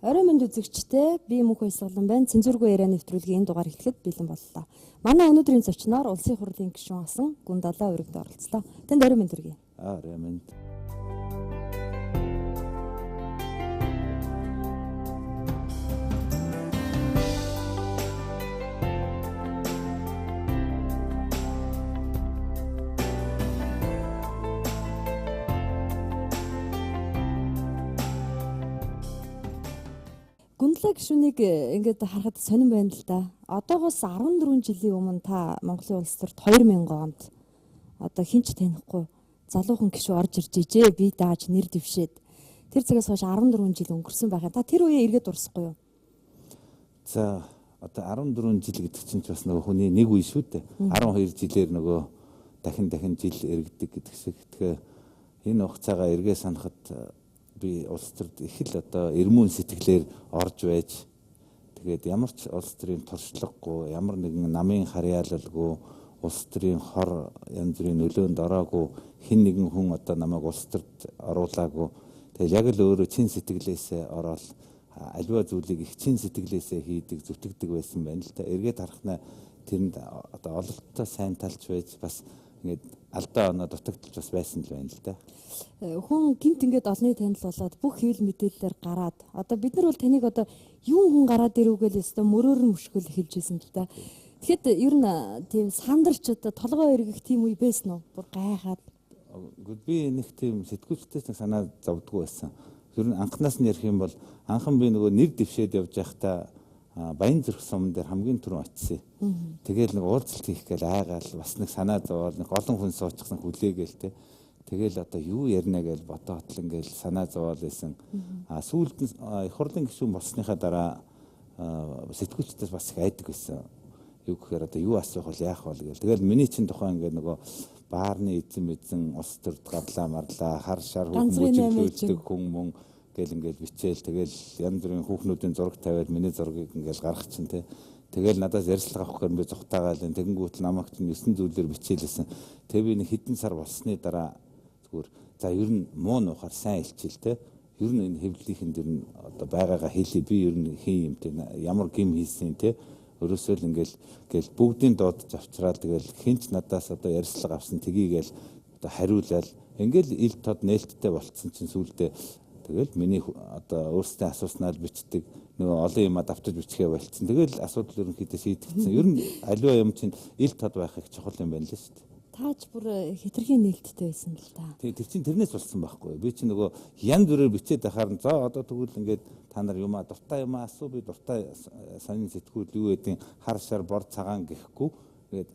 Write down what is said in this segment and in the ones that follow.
Орой мэнд үзэгчтэй би мөнх баясгалан байна. Цензургүй яриа нэвтрүүлгийн энэ дугаар эхлэхэд бэлэн боллоо. Манай өнөөдрийн зочноор улсын хурлын гишүүн асан Гундалаа өргөд оролцлоо. Тэнд орой мэнд хүргэе. Орой мэнд. Гундлаа гишүүнийг ингээд харахад сонирн байна л да. Одоогоос 14 жилийн өмнө та Монголын улс төрт 2000 онд одоо хинч танихгүй залуухан гишүү орж ирж ижээ. Би дааж нэр дэвшээд тэр цагаас хойш 14 жил өнгөрсөн байгаа. Та тэр үеэ эргээд урсахгүй юу? За одоо 14 жил гэдэг чинь бас нөгөө хүний нэг үе шүү дээ. 12 жилээр нөгөө дахин жил эргэдэг гэдэг шиг. Тэгэхээр энэ хугацаагаа эргээ санахад би улс төрд их л одоо эрмүүн сэтгэлээр орж байж тэгээд ямар ч улс төрийн туршлагагүй, ямар нэгэн намын харьяалалгүй, улс төрийн хор янз бүрийн нөлөөнд ороогүй, хэн нэгэн хүн одоо намайг улс төрд оруулаагүй. Тэгээд яг л өөрөө чин сэтгэлээсээ ороод аливаа зүйлийг их чин сэтгэлээсээ хийдэг, зүтгэдэг байсан байна л да. Эргээд харахнаа тэрэнд одоо ололттой сайн талч байж бас ингээд алдаа оноо дутагдaltaж бас байсан л байна л да. Хүн гинт ингээд олонний танил болоод бүх хэвлэл мэдээлэлээр гараад одоо бид нар бол таныг одоо юм хүн гараад ирүүгээл өстө мөрөөр нь мөшгөл эхэлж байсан л да. Тэгэхэд ер нь тийм сандарч одоо толгой эргэх тийм үе байсан уу? Бүр гайхаад. Би нэг тийм сэтгүүлчтэй санаа зовдгоо байсан. Ер нь анханаас нь ярих юм бол анхан би нөгөө нэр дэвшээд явж байхдаа Баян зүрх суман дээр хамгийн түрүүн очив. Тэгэл нэг уулзалт хийх гээл айгаал бас нэг санаа зовоол нэг олон хүн суучихсан хүлээгээл те. Тэгэл одоо юу ярина гээл бодоод ингээл санаа зовоол байсан. Сүүлд нь их хурлын гишүүн болсныхаа дараа сэтгүүлчдээс бас их айдаг байсан. Юу гэхээр одоо юу асуух бол яах вэ гээл. Тэгэл миний чинь тухайн ингээд нөгөө баарны эзэн улс төрд гарлаа марлаа хар шар хүмүүжүүлдэг хүн мөн гэл ингээл бичээл тэгэл янз бүрийн хүүхнүүдийн зураг тавиад миний зургийг ингээл гаргах чинь те. Тэгэл надаас ярьцлага авах гэхээр би зүхтаагаал тэгэнгүүт намайг чинь 9 зүйлээр бичээлсэн. Тэг би нэг хэдэн сар болсны дараа зүгээр за ер нь муу нухаар сайн илчил те. Ер нь энэ хэвлэлийнхэн дэр нь одоо байгаагаа хэлий би ер нь хийн юм те ямар гим хийсэн те. Өрөөсөө л ингээл бүгдийн дуудаж авчраад тэгэл хинч надаас одоо ярьцлага авсан тгийгээл одоо хариулаад ингээл ил тод нээлттэй болцсон чинь сүүлдээ тэгэл миний одоо өөрсдөө асууснаар бичдэг нөгөө олон юмаа давтаж бичихээ болцсон. Тэгэл асуудал ерөнхийдөө шийдэгдсэн. Ер нь аливаа юм чинь ил тод байх их чухал юм байна л шүү дээ. Тааж бүр хитрхийн нээлттэй байсан л да. Тэр чинь тэрнээс болсон байхгүй. Би чинь нөгөө янз бүрээр бичээд байхаар за одоо тэгвэл ингээд та нар юмаа дуртай юмаа асуу би дуртай сонин сэтгүүл юу гэдэг хар шар бор цагаан гэхгүй тэгээд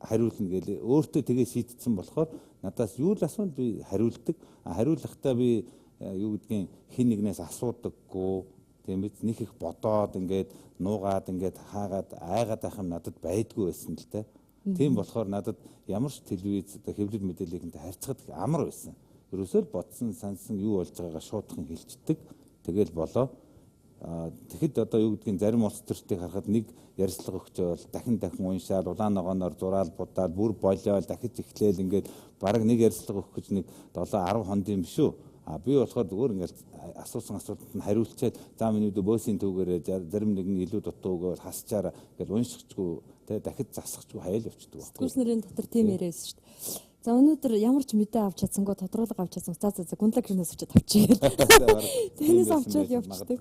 хариулна гэлээ. Өөртөө тэгээ шийдсэн болохоор надаас юу л асуунд би хариулдаг. Хариулахдаа би юу гэдгийг хин нэгнээс асуудаггүй тийм биз нэг их бодоод ингээд нуугаад ингээд хаагаад айгаад байх юм надад байдгүй байсан л дээ. Тийм болохоор надад ямар ч телевиз одоо хэвлэл мэдээллийнтэй харьцахад амар байсан. Ерөөсөө л бодсон сансан юу болж байгаагаа шуудхан хэлцдэг. Тэгэл болоо. Тэгэхэд одоо юу гэдгийг зарим улс төртийг харахад нэг ярьцлага өгчөөл дахин уншаал улаан ногооноор зураал будаад бүр болиол дахиж эхлээл ингээд бараг нэг ярьцлага өгөх гэж нэг 7-10 хондын биш үү? Би болохоор зүгээр ингээд асуусан асуултанд нь хариулчаад за миний бөөсийн түүгээрээ зарим нэгэн илүү дутуу өгөөл хасчаар ингээд уншчихгүй тэ дахид засахчгүй хаяал явчихдаг байхгүй. Сэтгүүлчнэрийн дотор тийм яриасан шүү дээ. За өнөөдөр ямар ч мэдээ авч чадсангүй тодорхойлго авч чадсан. За гундлаа гэрнээс очиад авчихъя. Тэнэс авчаад явчихдаг.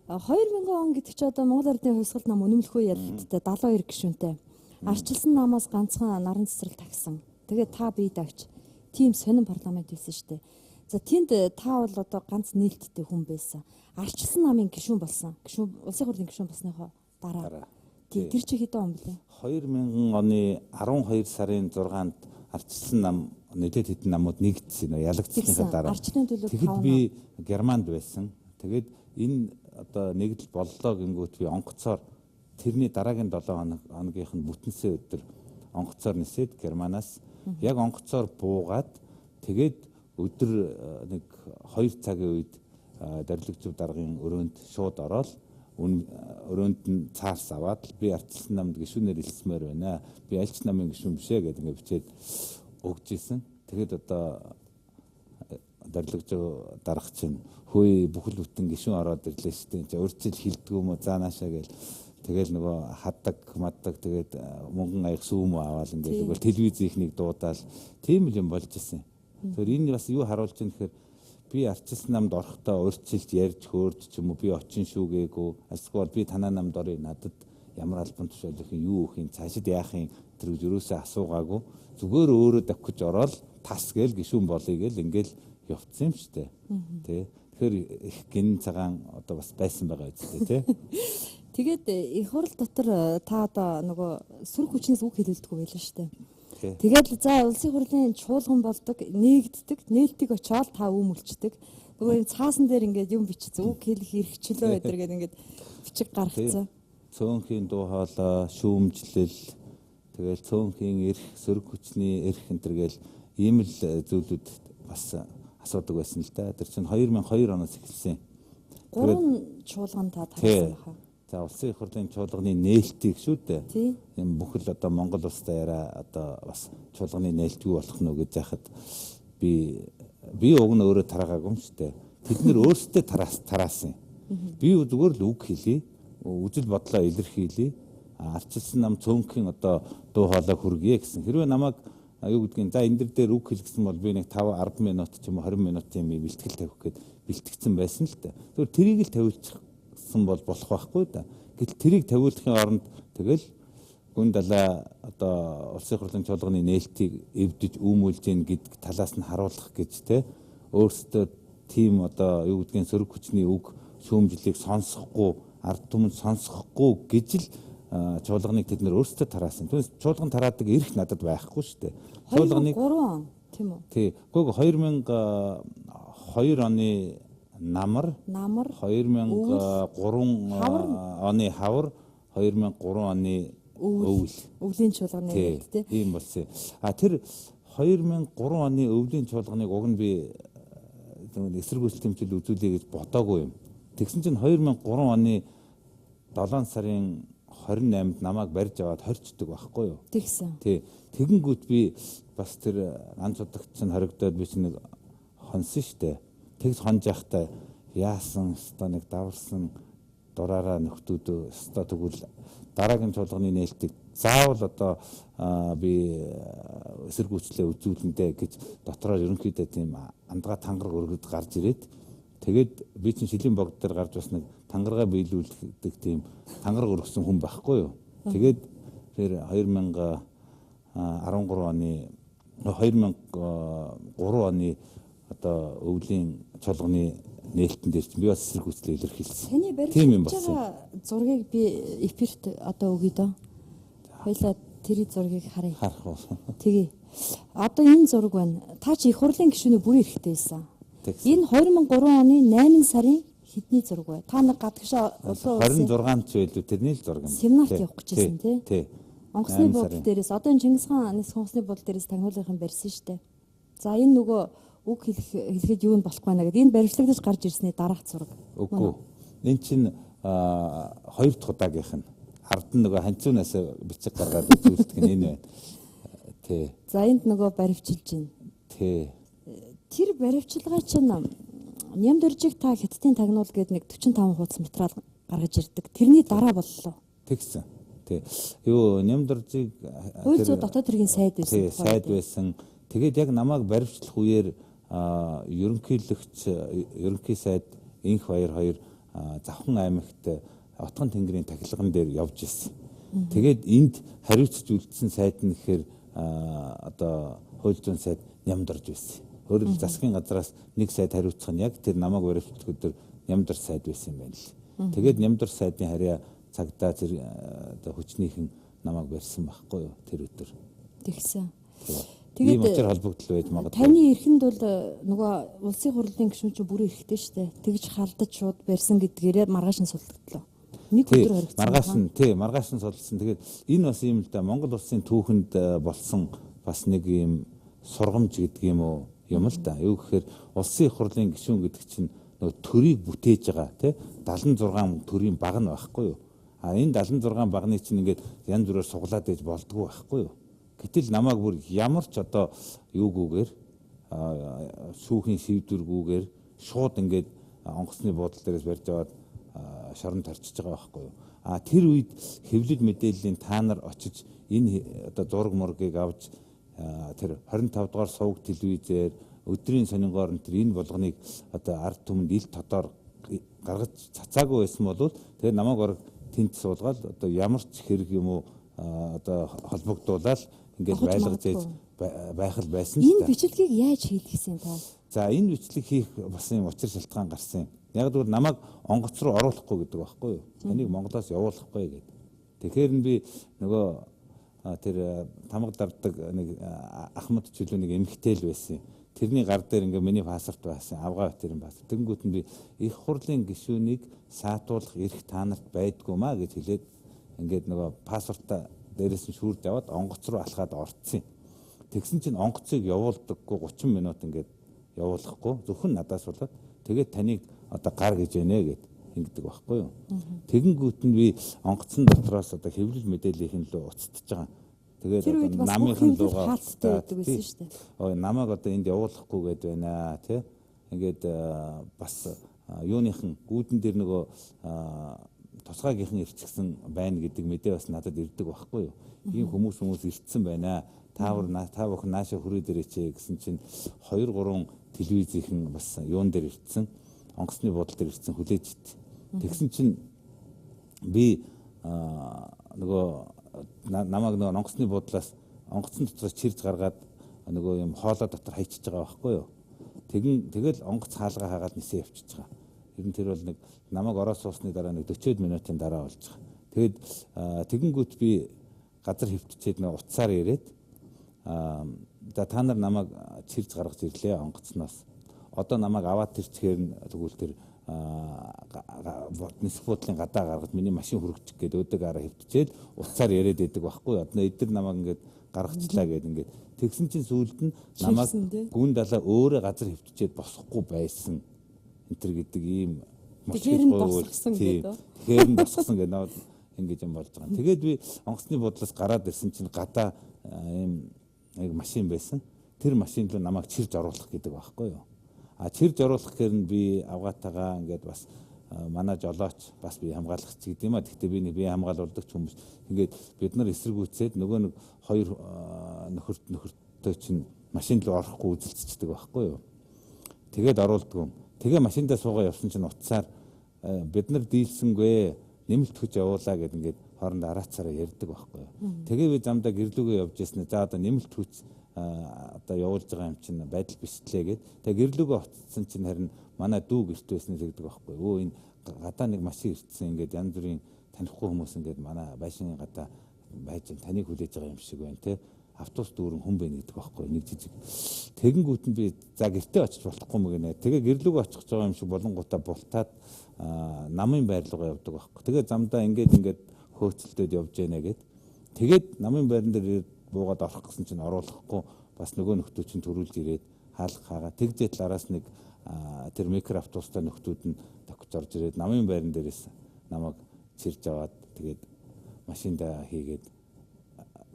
2000 он гэдэг чи одоо Монгол Ардын хувьсгалт нам үнэмлэхүй ялалттай 72 гишүүнтэй. Арчилсан намаас ганцхан наран цэцэрлэг тагсан. Тэгээд та бие дагч тийм сонин парламент байсан шүү дээ. За тэнд та бол одоо ганц нээлттэй хүн байсан. Арчилсан намын гишүүн болсон. Улсын хурлын гишүүн болсныхоо дараа. Тэр чи хэдэн он блэ? 2000 оны 12 сарын 6-нд арчилсан нам нийтэд хэдэн намууд нэгдсэн нөө ялагдсныхаа дараа. Тэгэхэд би Германд байсан. Тэгээд энэ одоо нэгдэл боллоо гингүүт би онгоцоор тэрний дараагийн 7 хоногийнх нь бүтэнсээ өдөр онгоцоор нисээд Германаас яг онгоцоор буугаад тэгээд өдөр нэг 2 цагийн үед Дарилгчив даргын өрөөнд шууд ороод өрөөнд нь цаарс аваад би арчилсан намд гишүүнээр илсмээр байна. Би альч намын гишүүн бишээ гэдэг ингээд бичээд өгч ийсэн. Тэгэхэд одоо дарилгаж дарах чинь хөөе бүхэл бүтэн гишүүн ороод ирлээ шүү дээ. Чи урьдчил хилдэггүй мө заанаашаа гээл тэгэл нөгөө хаддаг маддаг тэгээд мөнгөн аяг сүүм аваад ингээд нөгөө телевизийнхнийг дуудаал тийм л юм болж исэн. Тэгэхээр энэ бас юу харуулж байна гэхээр би арчилсан намд орохдоо урьдчилж ярьж хөөрж ч юм уу би очин шүүгээгүй эсвэл би танаа намд орё надад ямар албан тушаал их юу их цаашид яахын тэр юусаа асуугаагүй зүгээр өөрөө давхиж ороод тас гээл гişүүн болъё гээл ингээл явцсан юм шүү дээ. Тэ. Тэгэхээр их гин цагаан одоо бас байсан байгаа үстэй тий. Тэгээд их хурл дотор та одоо нөгөө сүрх хүчнээс үг хэлэлдэггүй байлаа шүү дээ. Тэгээд за улсын хурлын чуулган болдог, нээгддэг, нээлтийг очоод та өмөлчдөг. Нөгөө юм цаасан дээр ингээд юм бичиж үг хэлэх эрхчлөө гэдэр ингээд бичиг гаргацсан. Цөөнхийн дуу хоолой, шүүмжлэл, тэгээд цөөнхийн эрх, сөрөг хүчний эрх энтер гээл ийм л зүйлүүд бас асуудаг байсан л да. Тэр чинь 2002 оноос эхэлсэн. 3 чуулган та тавьсан баха. За улсын их хурлын чуулганы нээлтийг шүү дээ. Энэ бүхэл одоо Монгол улстай яриа одоо бас чуулганы нээлт юу болох нь гэж яхад би уг нь өөрөө тараагаагүй юм шүү дээ. Тэд нэр өөрсдөө тараасан. Би зүгээр л үг хэлье. Үжил бодлоо илэрхийлье. Арчилсан нам цөөнхийн одоо дуу хоолой хүргэе гэсэн. Хэрвээ намайг юу гэдгийг за энэ дээр үг хэлгэсэн бол би нэг 5 10 минут ч юм уу 20 минутын бэлтгэл тавих гээд бэлтгэсэн байсан л да. Тэгвэл тэрийг л тавиулчих бол болох байхгүй да. Гэтэл тэрийг тавиулахын оронд тэгэл гүн далай одоо улсын хурлын чуулганы нээлтийг эвдэж үүмүүлж гин гэдэг талаас нь харуулах гэж те өөрсдөө тийм одоо юу гэдгийг сөрөг хүчний үг шүүмжлэлийг сонсохгүй ард түмэнд сонсохгүй гэж л чуулганыг тэд нэр өөрсдөө тараасан. Түүнээс чуулган тараадаг эрх надад байхгүй шүү дээ. Чуулганыг 3 он тийм үү? Тий. Гэхдээ 2002 оны намар 2003 оны хавар 2003 оны өвлийн чуулганы нээлт тийм ийм болсон. Тэр 2003 оны өвлийн чуулганыг уг нь би эсэргүүцэл тэмцэл үзүүлэе гэж бодоогүй юм. Тэгсэн чинь 2003 оны 7 сарын 28-нд намайг барьж аваад хорчдөг байхгүй юу? Тэгсэн. Тий. Тэгэнгүүт би бас тэр ганц удагт чинь хоригдоод би чинь нэг хонсон штэ. Тэгс хонж явахдаа яасан өстой нэг даварсан дураараа нөхдүүд өстой тэгвэл дараагийн чуулганы нээлтийг заавал одоо би эсэргүүцлээ үзүүлэндэ гэж дотроо ерөнхийдөө тийм андгаа тангараг өргөд гарч ирээд тэгээд би чинь шилийн богд дээр гарч бас нэг тангараа биелүүлдэг тийм тангараг өргөсөн хүн байхгүй юу. Тэгээд тэр 2013 оны одоо өвлийн чуулганы нээлтэн дээр чинь би бас эсэргүүцлээ илэрхийлсэн. Таны барьж байгаа зургийг би эфирт одоо өгье доо. Хоёлаа тэр зургийг харъя. Харах уу. Тэгээ. Одоо энэ зураг байна. Та чи их хурлын гишүүний бүрийн эрхтэй байсан. Энэ 2003 оны 8 сарын хэдний зураг вэ? Та нэг гадагшаа 26-нд ч байлгүй тэрний л зураг юм. Семинарт явах гэжсэн тий. Тий. Онгоцны буудлын дээрээс одоо энэ Чингис хаан онгоцны буудлын дээрээс тагнуулахын барьсан шүү дээ. За энэ нөгөө үг хэлэхэд юу нь болохгүй байна гэдэг энэ баримтлагдаж гарч ирсний дараах зураг. Үгүй. Энэ чинь 2 дахь удаагийнх нь ард нь нөгөө ханцуунаас бичиг гаргаад үзүүлдэг нь энэ байна. Тий. За энд нөгөө баримчилж байна. Тий. Тэр баримчилгаа чинь Нямдөржиг та хятадын тагнуул гээд нэг 45 хуудас материал гаргаж ирдэг. Тэрний дараа боллоо. Тэгсэн. Тий. Юу Нямдөржиг хууль зүйн дотоод хэргийн сайд байсан. Тий, сайд байсан. Тэгээд яг намайг баримтлах үеэр ерөнхий сайд Инх Баяр 2 Завхан аймагт Отгон тэнгэрийн тахилган дээр явж ирсэн. Тэгээд энд хариуцж үлдсэн сайд нь гэхээр одоо хууль зүйн сайд Нямдорж байсан. Өөрөөр засгийн газраас нэг сайд хариуцах нь яг тэр намайг баримтлах өдөр Нямдорж сайд байсан юм байна л. Тэгээд Нямдорж сайдын харьяа цагдаа тэр одоо хүчнийхэн намайг барьсан байхгүй юу тэр өдөр. Тэгсэн. Тэгээд мочор холбогдол байж магадгүй. Таны эрхэнд бол нөгөө улсын хурлын гишүүн чинь бүрэн эрхтэй шүү дээ. Тэгж халдаж шууд барьсан гэдгээрээ маргааш нь суллагдлаа. Нэг өдөр хоригдсон. Маргааш нь сулсан. Тэгээд энэ бас юм л да Монгол улсын түүхэнд болсон бас нэг юм сургамж гэдэг юм уу юм л да. Юу гэхээр улсын их хурлын гишүүн гэдэг чинь нөгөө төрийг бүтээж байгаа тий 76 төрийн баг нь байхгүй юу. Энэ 76 багны чинь ингээд янз бүрээр суглаад ээж болдгоо байхгүй юу. Гэтэл намайг бүр ямар ч одоо юугүйгээр шүүхийн шийдвэргүйгээр шууд ингээд онгоцны буудлын дээрээс барьж аваад шоронд тарчиж байгаа байхгүй юу. Тэр үед хэвлэл мэдээллийн та нар очиж энэ одоо зураг мургийг авч тэр 25 дугаар сувг телевизээр өдрийн сонингоор энэ болгоныг одоо ард түмэнд ил тодор гаргаж цацаагүй байсан бол тэгээ намайг орог тэнт суулгаад одоо ямар ч хэрэг юм уу одоо холбогдуулаад ингээд байлгаж байх л байсан л та. Энэ бичлэгийг яаж хийх гэсэн та? За энэ бичлэг хийх бас юм учир шалтгаан гарсан юм. Яг л намайг онгоц руу оруулахгүй гэдэг байхгүй юу? Энийг Монголоос явуулахгүй гэдэг. Тэгэхээр би нөгөө тэр тамга дарддаг нэг Ахмад чөлөө нэг эмгтэл байсан. Тэрний гар дээр ингээ миний паспорт байсан. Авгаа тэрийн паспорт. Тэнгүүт нь би их хурлын гишүүнийг саатуулах эрх та нарт байдгүй маа гэж хэлээд ингээд нөгөө паспортаа дээрээс нь шүүрж аваад онгоц руу алхаад орцсон. Тэгсэн чинь онгоцыг явуулдаггүй 30 минут ингээд явуулахгүй зөвхөн надаас болоод тэгээд таныг одоо гар гэж ийнэ гэд ингэдэг байхгүй юу. Тэгэнгүүт нь би онгоцсон дотроос одоо хэвлэл мэдээллийн лөө уцтаж байгаа. Тэгээд намынхан лугаа хаалттай байдаг байсан шүү дээ. Намайг одоо энд явуулахгүй гээд байна тий. Ингээд бас юуныхан гүүдэн дээр нөгөө тусгаагийнхан ирчихсэн байна гэдэг мэдээ бас надад ирдэг байхгүй юу. Ийм хүмүүс ирсэн байна. Та бүхэн нааша хүрээ дээрээч гэсэн чинь 2 3 телевизийнхэн бас юун дээр ирсэн. Онгоцны буудлын дээр ирсэн хүлээж ит. Тэгсэн чинь би нөгөө намайг нөгөө онгоцны буудлаас онгоцны дотроос чирж гаргаад нөгөө юм хоолой дотор хайчиж байгаа байхгүй юу. Тэгэл онгоц хаалгаа хаагаад нисээ явчихж байгаа. Ер нь тэр бол нэг намайг ороод суусны дараа нэг 40 минутын дараа болж байгаа. Тэгэд тэгэнгүүт би газар хөвтчихэд нөгөө уцаар ирээд та нар намайг чирж гаргаж ирлээ онгоцноос. Одоо намайг аваад тэрчгээр нь тэгвэл тэр нисэх буудлын гадаа гаргаж миний машин хүргэчих гээд өдөг араа хөвтчихэд уцаар яриад байдаг байхгүй юу. Одоо эдгээр намайг ингээд гаргачлаа гээд ингээд тэгсэн чинь сүүлд нь намайг гүн далаа өөрөө газар хөвтчихэд босохгүй байсан. Энтэр гэдэг ийм тэгэхээр нь босгосон гэдэг. Тэгэхээр нь босгосон гэдэг ингэж юм болж байгаа. Тэгээд би онгоцны буудлаас гараад ирсэн чинь гадаа ийм нэг машин байсан. Тэр машин руу намайг чирж оруулах гэдэг байхгүй юу. Чирж оруулах гэхээр нь би авгаатайгаа ингээд бас манай жолооч бас би хамгаалагч гэдэг юм а. Гэхдээ би бие хамгаалуулдаг хүмүүс. Ингээд бид нар эсэргүүцээд нөгөө нэг 2 нөхөртэй чинь машин руу орохгүй үзэлцчихдэг байхгүй юу. Тэгээд оруулдаг. Тэгээ машиндаа суугаа явсан чинь утсаар бид нар дийлсэнгүй нэмэлт хүч явуулаа гэд ингээд хоорондоо араацаараа ярьдаг байхгүй юу. Тэгээ би замдаа гэрлүүгээ явж яснаа. За одоо нэмэлт хүч одоо явуулж байгаа юм чинь байдал бичлээ гэд. Тэгээ гэрлүүгээ очсон чинь харин манай дүү гэрт байсан гэдэг байхгүй юу. Энэ гадаа нэг машин ирсэн ингээд янз бүрийн танихгүй хүмүүс ингээд манай байшингийн гадаа байж таныг хүлээж байгаа юм шиг байна те. Автобус дүүрэн хүн байна гэдэг байхгүй нэг жижиг. Тэгэнгүүт нь би за гэртээ очиж болохгүй мэгнэ. Тэгээ гэрлүүгээ очих гэж байгаа юм шиг болонгуудаа бултаад намын байрлалгаа явдаг байхгүй. Тэгээ замдаа ингээд хөөцөлдөд явж гэнэ гэд. Тэгээд намын байран дээр буугаад орох гэсэн чинь оруулахгүй бас нөгөө нөхдөө чинь төрүүлж ирээд хаалга хаагаа. Тэгжээд араас нэг тэр микроавтобустай нөхдүүд нь тохиж орж ирээд намын байран дээрээс намайг чирж аваад тэгээд машиндаа хийгээд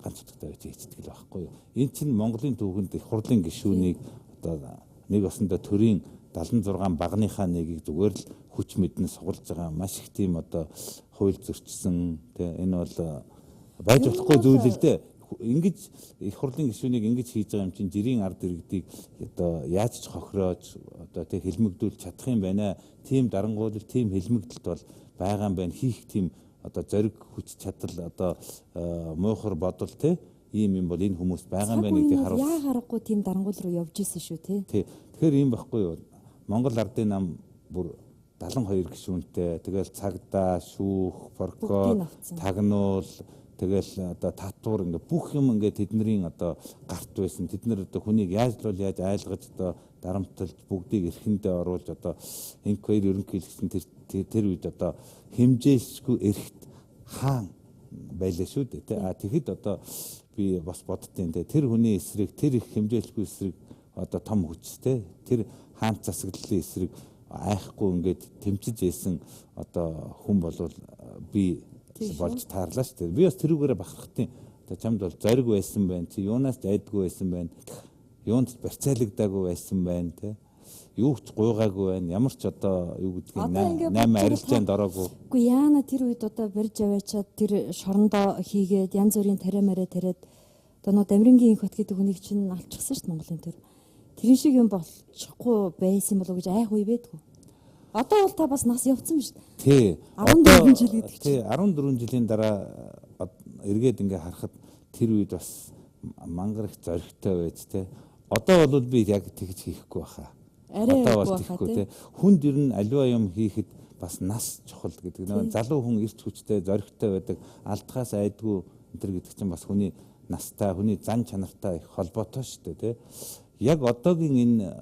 ганц утгатай байж хийцдэг л байхгүй юу. Энэ чинь Монголын түүхэнд их хурлын гишүүнийг одоо нэг осондоо төрийн 76 багныхаа нэгийг зүгээр л хүч мэднэ сугалж байгаа маш их тийм одоо хууль зөрчсөн тийм энэ бол байж болохгүй зүйл л дээ. Ингэж их хурлын гишүүнийг ингэж хийж байгаа юм чинь жирийн ард иргэдийг одоо яаж ч хохироож одоо тийм хэлмэгдүүлж чадах юм байна. Тийм дарангуйлал, тийм хэлмэгдэлт бол байгаа юм байна. Хийх тийм одоо зориг хүч чадал одоо муухар бодол тийм ийм юм бол энэ хүмүүс байгаа юм байна гэдгийг харуулсан. Яа харахгүй тийм дарангуйл руу явж исэн шүү тийм. Тэгэхээр ийм байхгүй юу. Монгол ардын нам бүр 72 гишүүнтэй тэгэл цагдаа, шүүх, прокурор, тагнуул тэгэл одоо татвар ингээ бүх юм ингээ тэдний одоо гарт байсан. Тэд нар одоо хүнийг яаж айлгаж одоо дарамтлж бүгдийг эрхэндээ оруулж одоо инквайр ерөнхийлөгчсөн тэр үед одоо хэмжээшгүй эрхт хаан байлаа шүү дээ. Тэгэхэд одоо би бас боддtiin тэр хүний эсрэг тэр их хэмжээлгүй эсрэг одоо том хүчтэй тэр хаант засаглалын эсрэг айхгүй ингээд тэмцэж ийсэн одоо хүн болвол би болж таарлаа шүү дээ. Би бас тэрүүгээрээ бахархтیں۔ Одоо чамд бол зориг байсан байна. Чи юунаас дайдгүй байсан байна. юунд барьцаалагдаагүй байсан байна те. Юу ч гуйгаагүй байна. Ямар ч одоо юу гэдгийг 8 арилжаанд ороогүй. Үгүй яана тэр үед одоо барьж аваачаад тэр шорондоо хийгээд янз бүрийн тариамаараа тариад одоо нөө Дамирингийн инх бат гэдэг хүнийг чинь алчихсан шүү дээ Монголын төр. Тэрэн шиг юм болчихгүй байсан болов уу гэж айх үе байдгүй. Одоо бол та бас нас явцсан биз дээ. Тий. 14 жил гэдэг чинь. Тий, 14 жилийн дараа эргээд ингээ харахад тэр үед бас мангар их зоригтой байж те. Одоо бол би яг тэгж хийхгүй баха. Одоо бол тийхгүй те. Хүнд ер нь аливаа юм хийхэд бас нас чухал гэдэг. Нөгөө залуу хүн эрч хүчтэй, зоригтой байдаг, алдхаас айдгүй энэ гэдэг чинь бас хүний настай, хүний зан чанартай их холбоотой шүү дээ те. Яг одоогийн энэ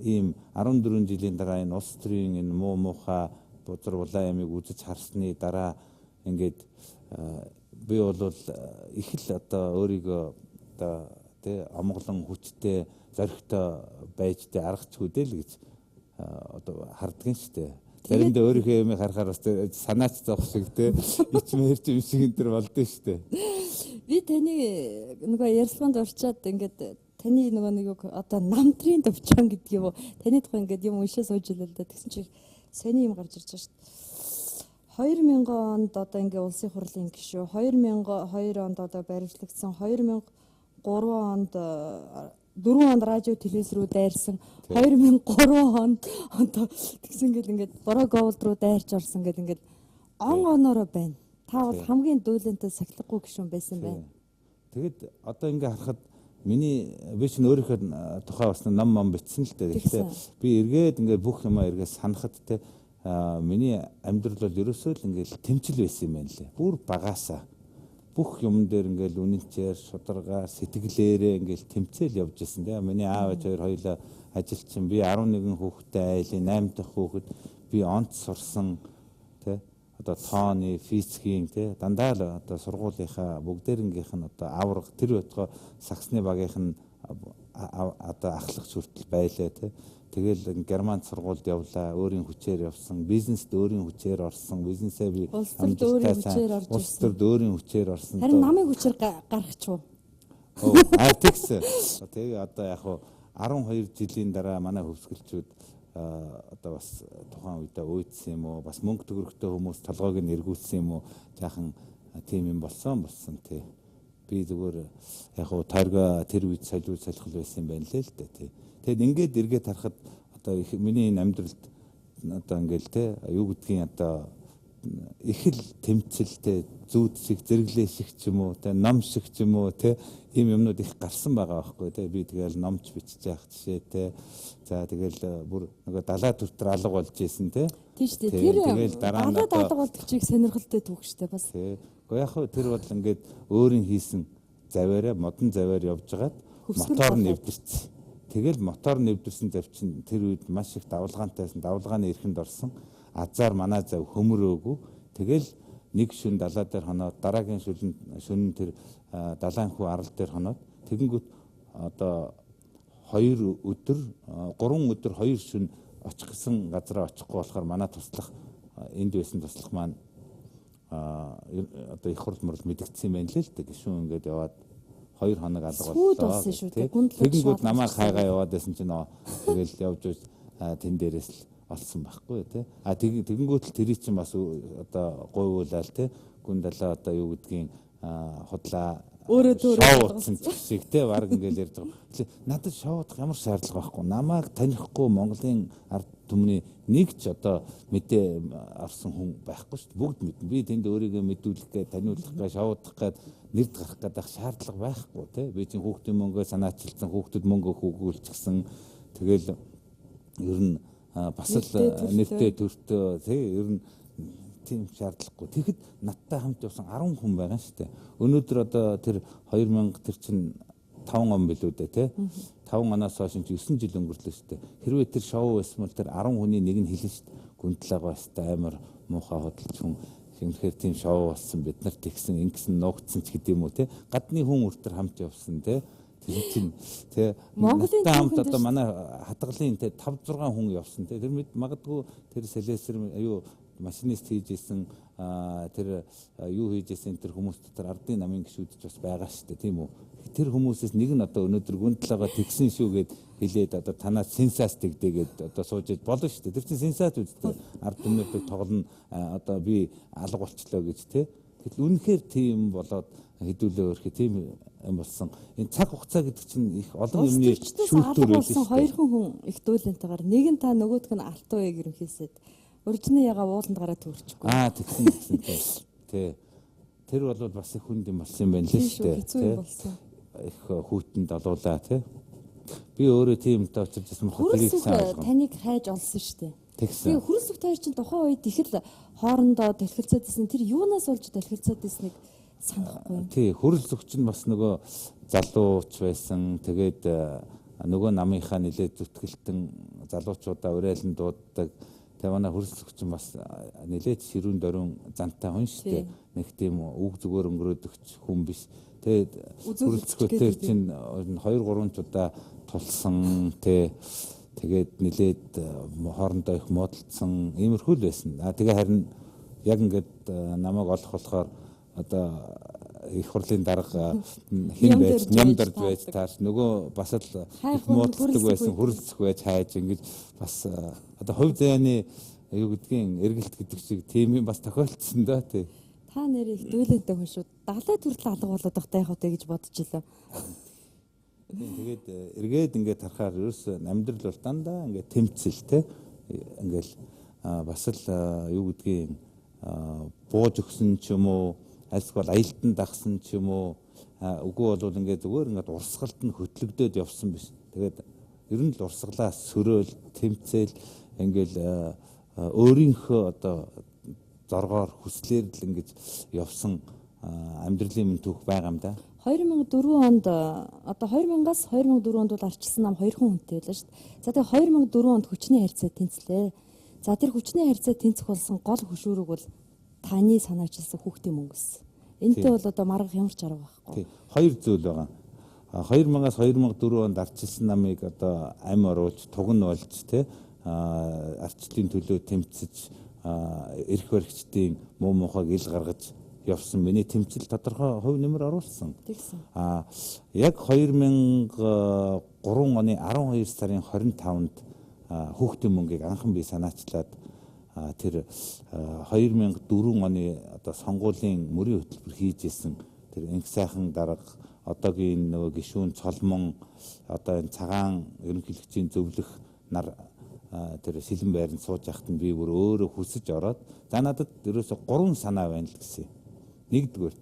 ийм 14 жилийн дараа энэ улс төрийн энэ муу муухай бузар булаа ямиг үзэж харсны дараа ингээд би бол их л одоо өөрийгөө одоо тэ амгалан хүчтэй зоригтой байж тэ аргач хүдэл гэж одоо хардгийн штэ. Заримдаа өөрийнхөө юм харахаар бас санаач зовх шиг тэ ичмэрч юм шиг энэ төр болдсон штэ. Би таны нөгөө ярилцлаганд орчаад ингээд таны нөгөө нэг одоо намтрын төвчөн гэдэг юм уу? Таны тухай ингээд юм уншаа сууж илээ л да. Тэгсэн чинь сони юм гарч ирж байгаа шүү дээ. 2000 онд одоо ингээ улсын хурлын гишүү, 2002 онд одоо баримтлагдсан, 2003 онд 4 онд радио телевиз рүү дайрсан, 2003 онд одоо тэгсэн гэл ингээд бороо говлд руу дайрч орсон гэл ингээд оноороо байна. Та бол хамгийн дүүлэнтэй сахилгагүй гишүүн байсан байна. Тэгэд одоо ингээ харахад миний би ч өөрийнхөө тухай бас ном бичсэн л дээ. Гэхдээ би эргээд ингээ бүх юмаа эргээд санахад те миний амьдрал бол ерөөсөө л ингээл тэмцэл байсан юм байна лээ. Бүр багаасаа бүх юм дээр ингээл үнэнчээр, шударгаар, сэтгэлээрээ ингээл тэмцэл явж ирсэн те. Миний аав ээж хоёр хоёулаа ажилчин, би 11 хүүхэдтэй айлын 8 дахь хүүхэд, би онц сурсан те. Одоо тооны, физикийн те дандаа л одоо сургуулийнхаа бүгдээрнгийнх нь одоо авраг тэр байтугай саксны багийнх нь одоо ахлах хүртэл байлаа те. Тэгэл Германд сургуульд явлаа, өөрийн хүчээр явсан, бизнест өөрийн хүчээр орсон, бизнесээ би улс төрд өөрийн хүчээр орсон. Харин намын хүчээр гаргач уу? Тэгс. Тэгээ одоо яг 12 жилийн дараа манай хөвсгөлчүүд одоо бас тухайн үедээ уйдсан юм уу, бас мөнгө төгрөгтэй хүмүүс толгойг нь эргүүлсэн юм уу, жаахан тийм юм болсон тий. Би зүгээр яг тойргоо тэр үед солиуд солихол байсан юм байна лээ л дээ тий. Тэгэд ингээд эргээд харахад одоо миний энэ амьдралд одоо ингээл те юу гэдгийг одоо их л тэмцэлтэй зүүд шиг зэрэглээ шиг ч юм уу те ном шиг ч юм уу те ийм юмнууд их гарсан байгаа байхгүй те би тэгэл номч бичиж явах жишээ те за тэгэл бүр нөгөө далаа төртөр алга болж исэн те тийш те тэр далаа алга болдог чиг сонирхолтой түүх штэ бас те гэхдээ яг тэр бол ингээд өөрийн хийсэн заваараа модон заваар явж байгаад мотор нэвдэрсэн. Тэгэл мотор нэвдэрсэн зав чинь тэр үед маш их давлгаантайсан, давлгааны эрхэнд орсон. Азар манай зав хөмөрөөгүй. Тэгэл нэг шүн далаа дээр хоноод дараагийн шүн тэр далайн хүү арал дээр хоноод тэгэнгүүт одоо 3 өдөр 2 шүн очих гэсэн газараа очихгүй болохоор манай туслах энд байсан туслах маань одоо их хурл мөрл мэдгдсэн юм байна лээ л дээ. Гişүүн ингээд яваад 2 хоног алга боллоо. Тэгэнгүүт намайг хайгаа яваад байсан чинь тэгэл явж тэн дээрээс л олсон байхгүй тий. Тэгэнгүүт л тэрий чинь бас одоо гойвуулаад тий. Гүн далаа одоо юу гэдгийг худлаа өөрөө шоудсан шиг тий баг ингээл ярьж байгаа. Надад шоудах ямар шаардлага байхгүй. Намайг танихгүй Монголын ард түмний нэг ч одоо мэдээ орсон хүн байхгүй шүү дээ. Бүгд мэднэ. Би тэнд өөрийгөө мэдүүлэх гээ, таниулах гээ, шоудах гээ нэрд гарах гэдэг шаардлага байхгүй тий. Би чинь хүүхдийн мөнгөө санаачилсан, хүүхдэд мөнгө хөгүүлчихсэн. Тэгэл ер нь бас л нэртэй төртөө тий ер нь тийм шаардлагагүй. Тэгэхэд надтай хамт явсан 10 хүн байгаа шүү дээ. Өнөөдөр одоо тэр 2000 тэр чинь 5 он билүү дээ тий. 5 оноос хойш 9 жил өнгөрлөө шүү дээ. Хэрвээ тэр шоу байсан бол тэр 10 хүний нэг нь хэлнэ шүү дээ. Гүндлага бастай амар муухай хөдөлж хүн хэмхээр тийм шоу болсон бид нарт тэгсэн ингэсэн нуугдсан ч гэдэм үү тий. Гадны хүн өртөр хамт явсан тий. Тэр чинь тий Монголын хамт одоо манай хатгалын тий 5 6 хүн явсан тий. Тэр магадгүй тэр сэлэсэр аюу машинист хийжсэн тэр юу хийжсэн тэр хүмүүс дотор ардын намын гişүүд ч бас байгаа шүү дээ тийм үү. Тэр хүмүүсээс нэг нь одоо өнөөдөр гүн талаагаа тэгсэн шүү гэд хэлээд одоо танаас сенсац тэгдээгээд одоо сууж болно шүү дээ. Тэр чинь сенсац үстэй. Ард түмнүүдийг тоглоно одоо би алга болчлоо гэж тий. Гэтэл үнэхээр тийм болоод хэдүүлээ өөрхий тийм юм болсон. Энэ цаг хугацаа гэдэг чинь их олон юмны шүүлтүүр байсан. Хоёрхан хүн их дүүлэнтэйгээр нэг нь та нөгөөдг нь алтуу яг ерөнхийсэд урьдчны яга ууланд гараад төрчихгүй. Тэгсэн тий. Тэр бол бас их хүнд юм болсон юм байна лээ шүү дээ. Тий. Их хүүтэнд олуулаа тий. Би өөрөө тийм та очиж байсан мөн тэрийг сайн таныг хайж олсон шүү дээ. Тэгсэн. Тэгээ Хүрэлцэг хоёр чинь тухайн үед их л хоорондоо талхилцаад байсан. Тэр юунаас болж талхилцаад байсныг санахгүй. Тий, Хүрэлцэг чинь бас нөгөө залууч байсан. Тэгээд нөгөө намынхаа нэлээд зүтгэлтэн залуучуудаа урайлан дууддаг. Тэгээ манай Хүрэлцэг чинь бас нэлээд ширүүн дөрөн зантай хүн шүү дээ. Нэг тийм үг зүгээр өнгөрөөдөгч хүн биш. Тэгээд Хүрэлцэгтэй чинь 2-3 удаа тулсан тий. Тэгээд нэлээд хоорондоо их муудалцсан иймэрхүү л байсан. Тэгээ харин яг ингээд намайг олох болохоор одоо их хурлын дарга хэн байж нямдард байж тааш нөгөө бас л их муудалцдаг байсан Хүрэлцэх байж хайж ингэж бас одоо хувь заяаны юу гэдгийг эргэлт гэдэг шиг тийм юм бас тохиолдсон доо тий. Та нэр их дүүлэнтэй хүн шүү. 70 хүртэл алга болоод байх тайхаа гэж бодож илээ. Тэгээд эргээд ингээд харахаар ерөөс амьдрал бол дандаа ингээд тэмцэл те ингээл бас л юу гэдгийг бууж өгсөн ч юм уу альсгүй аялтан дагсан ч юм уу үгүй бол ингээд зүгээр ингээд урсгалд нь хөтлөгдөд явсан биш. Тэгээд ер нь л урсгалаас сөрөөл тэмцэл ингээл өөрийнхөө одоо зоргоор хүслээр л ингэж явсан амьдралын мэд түүх байгаа юм да. 2004 онд одоо 2000-аас 2004 онд бол арчилсан нам 2 хүн хүнтэй байлаа шүү дээ. За тэгээ 2004 онд хүчний харьцаа тэнцлээ. За тэр хүчний харьцаа тэнцэх болсон гол хөшүүрэг бол таны санаачилсан хүүхдийн мөнгөс. Энэтэй бол одоо маргах ямар ч арга байхгүй. Хоёр зүйл байгаа. 2000-аас 2004 онд арчилсан намыг одоо ам оруулж тугн болж те арчлалын төлөө тэмцэж эрх баригчдын муу мухайг ил гаргаж явсан миний тэмцэл тодорхой хувь нэмэр оруулсан. Яг 2003 оны 12 сарын 25-нд хүүхдийн мөнгийг анхан би санаачлаад тэр 2004 оны одоо сонгуулийн мөрийн хөтөлбөр хийж исэн тэр инх сайхан дарга одоогийн нөгөө гишүүн цолмон одоо энэ цагаан ерөнхийлөгчийн зөвлөх нар тэр сэлэн байранд сууж яхад нь би бүр өөрөө хүсэж ороод за надад ерөөсө 3 санаа байна л гэсэн. Нэгдүгээр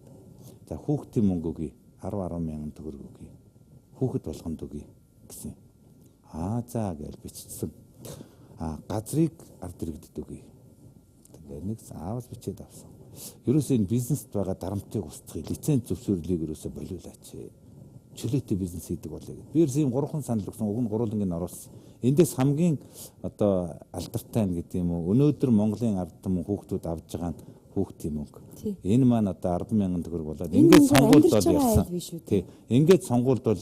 за хүүхдийн мөнгө өгье 10 мянган төгрөг өгье. Хүүхэд болгонд өгье гэсэн. За гэж бичсэн. Газрыг ард иргэдэд өгье. Тэгээд нэг аавал бичээд авсан. Ерөөсөө энэ бизнест байгаа дарамтыг устгахыг лиценз зөвшөөрлийг ерөөсөө болиулаач. Чөлөөтэй бизнес хийдэг болъё гэд. Би ерөөсөө ийм 3 санал өгсөн. Уг нь гурван ингэ оруулсан. Эндээс хамгийн одоо алдартай нь гэдэг юм уу? Өнөөдөр Монголын ард түмэн хүүхдүүд авж байгаа нь хүүхдийн мөнгө. Энэ маань одоо 10 мянган төгрөг болоод ингээд сонгуульд бол явсан. Тий. Ингээд сонгуульд бол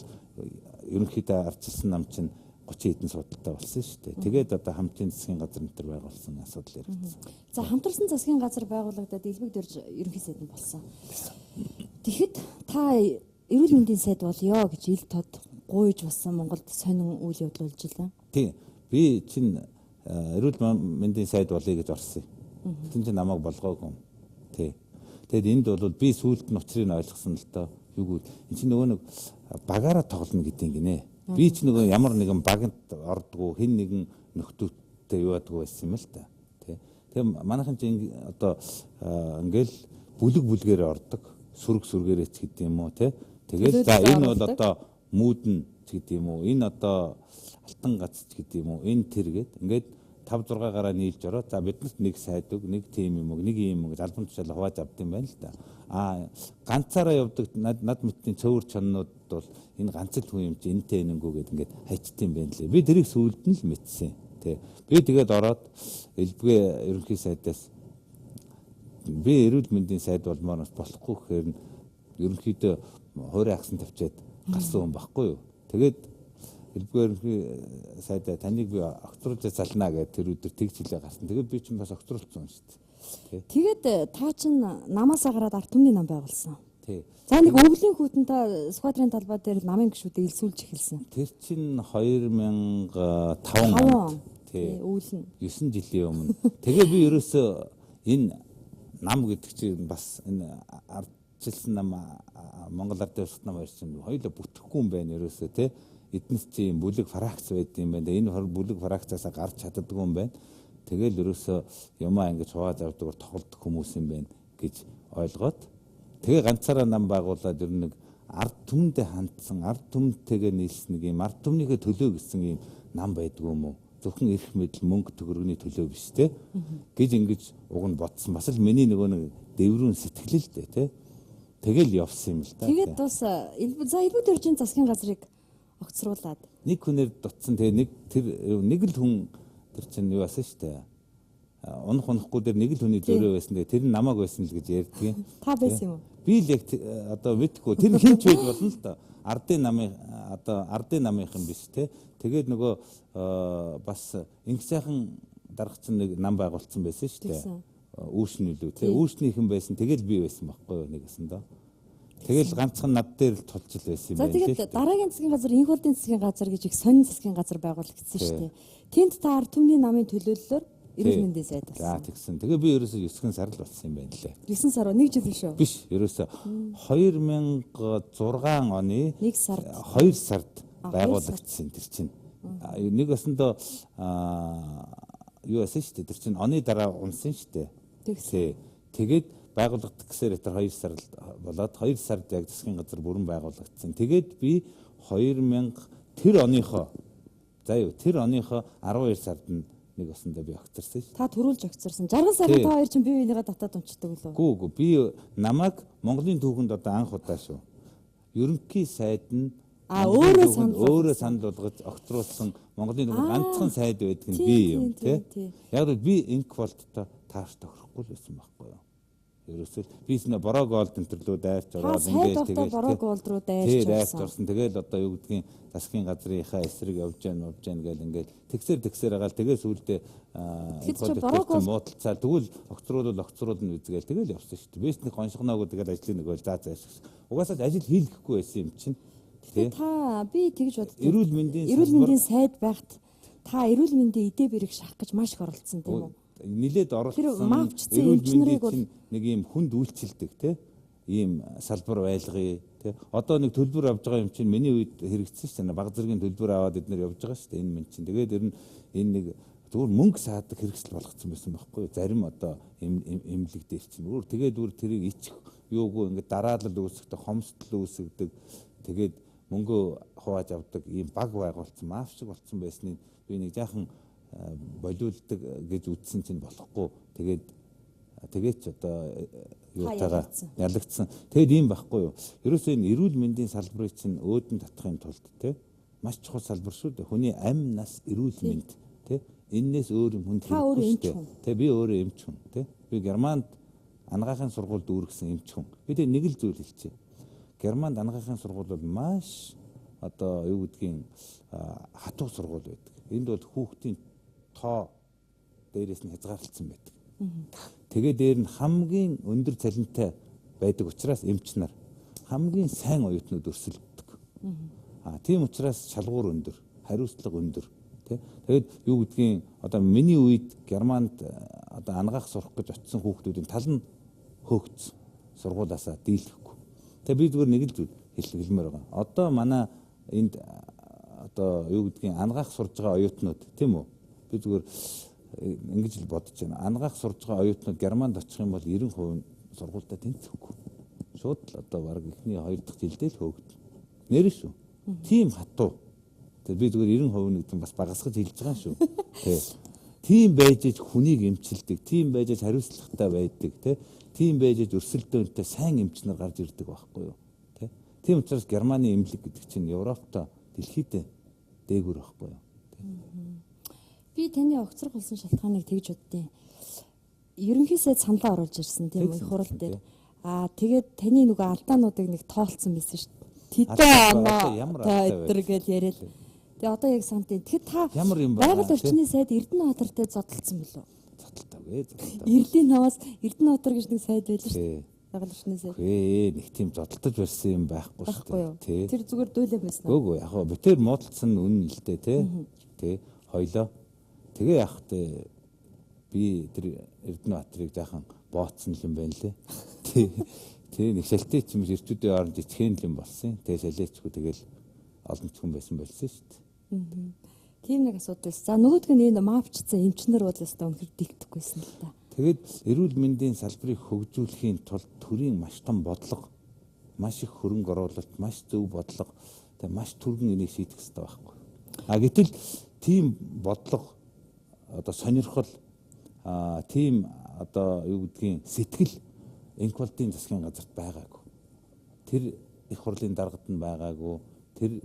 ерөнхийдөө арчилсан нам чинь 30 хэдэн судалтай болсон шүү дээ. Тэгээд одоо хамтын засгийн газар нэтер байгуулсан асуудал яригдсан. За хамтарсан засгийн газар байгуулагдаад элбэг дөрж ерөнхий сайд нь болсон. Тэгэхэд та эрүүл мэндийн сайд болёо гэж ил тод гуйж басан Монголд сонин үйл явдал болж илаа. Тий. Би чинь эрүүл мэндийн сайд болъё гэж орсон. Тэгтэн чинь намайг болгоогүй. Тий. Тэгэд энд бол би сүүлд нь учрыг ойлгосон л доо. Юу гэвэл энэ чинь нөгөө нэг багаараа тоглоно гэдэг гинэ. Би ч нөгөө ямар нэгэн багт ордгоо хэн нэгэн нөхдөөтэй юу яддаг байсан юм л та. Тий. Тэгээ манайхан чинь одоо ингээл бүлэг бүлгээр ордог. Сүрэг сүргээрээ ч гэдэг юм уу тий. Тэгээд за энэ бол одоо мүүдэн ч гэдэг юм уу. Энэ одоо алтан гац ч гэдэг юм уу. Энэ тэргээд ингээд 5-6 гараа нийлж ороод за биднэрт нэг сайд өг нэг тим юм уу нэг юм гэж албан тушаал хувааж авд юм байна л да. Ганцаараа явдаг над мэтийн цөөр чоннууд бол энэ ганц л хүн юм чи энтэй нэнгүү гэд ингээд хайчт юм байна лээ. Би тэрийг сүүлд нь л мэдсэн. Тэ. Би тэгээд ороод элбгээ ерөнхий сайдаас би эрүүл мэндийн сайд болмоор болохгүй гэхээр ерөнхийдөө хуурай агсан тавьчаад гарсан хүн байхгүй юу. Тэгээд элбгээр ерөнхий сайдаа таныг би огцруулж залнаа гэдэг тэр өдөр тэгж хэлээ гарсан. Тэгээд би чинь бас огцруулсан шүү дээ. Тэгээд та чинь намаасаа гараад ард түмний нам байгуулсан. Тий. За нэг өвлийн хүүтэн та Сүхбаатарын талбай дээр намын гişүүдээ илсүүлж эхэлсэн. Тэр чинь 2005 он. Тий. Өвлөн. 9 жилийн өмнө. Тэгээ би ерөөсөө энэ нам гэдэг чинь бас энэ ардчилсан нам Монгол Ард улсад нам ирсэн хоёулаа бүтэхгүй юм байна ерөөсөө тий. Эднес чи бүлэг фракц байд юм байна. Энэ бүлэг фракцаасаа гарч чаддаггүй юм байна. Тэгэл ерөөсөө юмаа ингэж хувааж авдаг тоглодог хүмүүс юм байна гэж ойлгоод тэгээ ганцаараа нам байгуулад ер нь нэг ард түмэндээ хандсан, ард түмэнтэйгээ нийлсэн нэг юм ард түмнийхээ төлөө гэсэн юм нам байдгүй юм уу? Зөвхөн эрх мэдэл мөнгө төгрөгийн төлөө биш те гэж ингэж уг нь бодсон. Бас л миний нөгөө нэг дэврүүн сэтгэл л дээ те. Тэгэл явсан юм л да. Тэгээд бас за элбэг дөржин засгийн газрыг огцруулад нэг хүнээр дутсан. Тэгээ нэг л хүн тэр чинь юу асан штэ. Унах унахгүй дээр нэг л хүний зөрөө байсан. Тэгээ тэр нь намайг байсан л гэж ярьдгийг. Та байсан юм уу? Би л яг одоо мэдгүй. Тэр хинч байж болно л да. Ардын намынхан биш те. Тэгээд нөгөө бас инх сайхан дарагч нэг нам байгуулсан байсан штэ. Үүшний лүү те. Үүшнийхэн байсан. Тэгэл би байсан байхгүй юу нэгэсэн доо. Тэгэл ганцхан над дээр л тулж л байсан юм байна. За тэгээд дараагийн засгийн газар, энх болдын засгийн газар гэж их сонин засгийн газар байгуулагдсан шүү дээ. Тэнд та ард түмний намын төлөөллөөр эрүүл мэндийн сайд болсон. За тэгсэн. Тэгээ би ерөөсөө 9 сар л болсон юм байна лээ. 9 сар 1 жил шүү. Биш, ерөөсөө 2006 оны 1 сард 2 сард байгуулагдсан тэр чинь. Нэг өсөндөө юу асан шүү дээ. Тэр чинь оны дараа унсан шүү дээ. Тэгээд байгуулагдах гэсээр тэр 2 сар болоод 2 сард яг засгийн газар бүрэн байгуулагдсан. Тэгээд би 2000 тэр оныхоо 12 сард нэг өсөндөө би огцорсон шүү. Та төрүүлж огцорсон. 60 сарын та хоёр чинь бие биенийгээ татаад унцдаг лөө. Гүү би намайг Монголын түүхэнд одоо анх удаа шүү. Ерөнхий сайд нь өөрөө санал болгож огцруулсан Монголын түүхэнд ганцхан сайд байдаг нь би юм тий. Яг л би инк болттой тааш тохирохгүй л байсан байхгүй юу. Ерөөсөө би нэ бороо голд энтэрлүү дайрч ороод ингээд тэгээд бороо голд руу дайрч орсон. Тэгэл одоо юу гэдгийг засгийн газрынхаа эсрэг явж гэн гэл ингээд тэгсээр агаал тэгээ сүулдэ муудалцаа тэгвэл огцруулна үзгээл тэгэл явсан шүү дээ. Бис нэг гоншгоноогүй тэгэл ажлын нэг бол заа. Угаасаа ажил хийлгэхгүй байсан юм чинь. Тэгээ та би тэгж боддог. Эрүүл мэндийн сайд байхад та эрүүл мэндийн эдээ бэрэг шахах гэж маш их оролцсон тийм үү? Нилээд оролцсон эрүүл мэндийн нэг юм хүнд үйлчилдэг тийм ийм салбар байлгая тийм одоо нэг төлбөр авж байгаа юм чинь миний үед хэрэгцсэн шүү дээ баг зэргийн төлбөр аваад эднэр явж байгаа шүү дээ энэ минь чинь тэгээд ер нь энэ нэг зүгээр мөнгө саадаг хэрэгсэл болгоцсон байсан байхгүй юу зарим одоо эмнэлэг дээр чинь тэгээд тэрийг ичих юугүй ингээд дараалал үүсгдэг хомсдол үүсгдэг тэгээд мөнгө хувааж авдаг ийм баг байгуулсан маф шиг болсон байсныг би нэг жаахан болиулдаг гэж үтсэн чинь болохгүй тэгээд ч одоо юутайгаа ялагдсан. Тэгэд ийм байхгүй юу. Ерөөсөө энэ эрүүл мэндийн салбарыг чинь өөдөн татахын тулд тий маш чухал салбар шүү дээ. Хүний амь нас эрүүл мэнд тий эннээс өөр юм хүн хэрэггүй шүү дээ. Тий би өөрөө эмч хүн тий би Германд анагаахын сургуульд дүүргэсэн эмч хүн. Би тэг нэг л зүйл хэлчихье. Германд анагаахын сургууль бол маш одоо юу гэдгийг хатуу сургууль байдаг. Энд бол хүүхдийн тоо дээрээс нь хязгаарлагдсан байдаг. Тэгээ дээр нь хамгийн өндөр цалинтай байдаг учраас эмч нар хамгийн сайн оюутнууд өрсөлддөг. Тийм учраас шалгуур өндөр, хариуцлага өндөр. Тэгээд юу гэдгийг одоо миний үед Германд одоо анагаах сурах гэж очисон хүүхдүүдийн тал нь хөөгц сургуулаасаа дийлэхгүй. Тэгээ би зүгээр нэг л зүйл хэлмээр байгаа. Одоо манай энд одоо юу гэдгийг анагаах сурж байгаа оюутнууд тийм үү? Би зүгээр ингэж л бодож байна. Анагаах сурж байгаа оюутнууд Германд очих юм бол 90% сургуультай тэнцэхгүй. Шууд л одоо баг эхний 2 дахь жилдээ л хөөгд. Нэр шүү. Тийм хатуу. Тэгээ би зүгээр 90% гэдэг нь бас багасгаж хэлж байгаа шүү. Тийм байж хүнийг эмчилдэг, тийм байж хариуцлагатай байдаг, тийм байж өрсөлдөөнтэй сайн эмч нар гарч ирдэг байхгүй юу? Тийм учраас Германы эмнэлэг гэдэг чинь Европтой дэлхийд дээгүүр байхгүй юу? Би таны огцрох болсон шалтгааныг тэгж боддیں۔ Ерөнхий сайд саналаа оруулж ирсэн тийм үү хурал дээр. Тэгээд таны нөгөө алдаануудыг нэг тоолцсон байсан шүү дээ. Тэдэн оноо та өдр гэж яриад. Тэгээ одоо яг сантын. Тэгэхэд та байгаль орчны сайд Эрдэнэбаатартай зодтолцсон билүү? Зодтолтоогүй. Эрдэнэ намаас Эрдэнэбаатар гэж нэг сайд байлаа шүү дээ. Дагалчнасаа. Нэг тийм зодтолж барьсан юм байхгүй шүү дээ. Тэр зүгээр дуйлаа байсан уу? Үгүй яг битэр муудалсан үнэн л дээ тий. Хоёлоо. Тэгээ яг би тэр Эрдэнэбаатарыг жаахан бооцсон юм байна лээ. Тий нэг шалтгаан ч юм ирчүүдийн оронд ичхэн юм болсон. Тэгээ шалээчгүй тэгэл олон хүн байсан болсон шүү дээ. Тийм нэг асуудал. За нөгөөдг нь энэ мавчцсан эмчнэр бол өстой өнхөр дэгдэхгүйсэн л та. Тэгээд эрүүл мэндийн салбарыг хөгжүүлэхийн тулд төрийн маш том бодлого, маш их хөрөнгө оруулалт, маш зөв бодлого, тэгээ маш түргэн энийг шийдэх хэрэгтэй байхгүй. Гэтэл тийм бодлого одоо сонирхол тийм одоо юу гэдгийг сэтгэл инквалдын засгийн газарт байгаагүй. Тэр их хурлын даргад нь байгаагүй. Тэр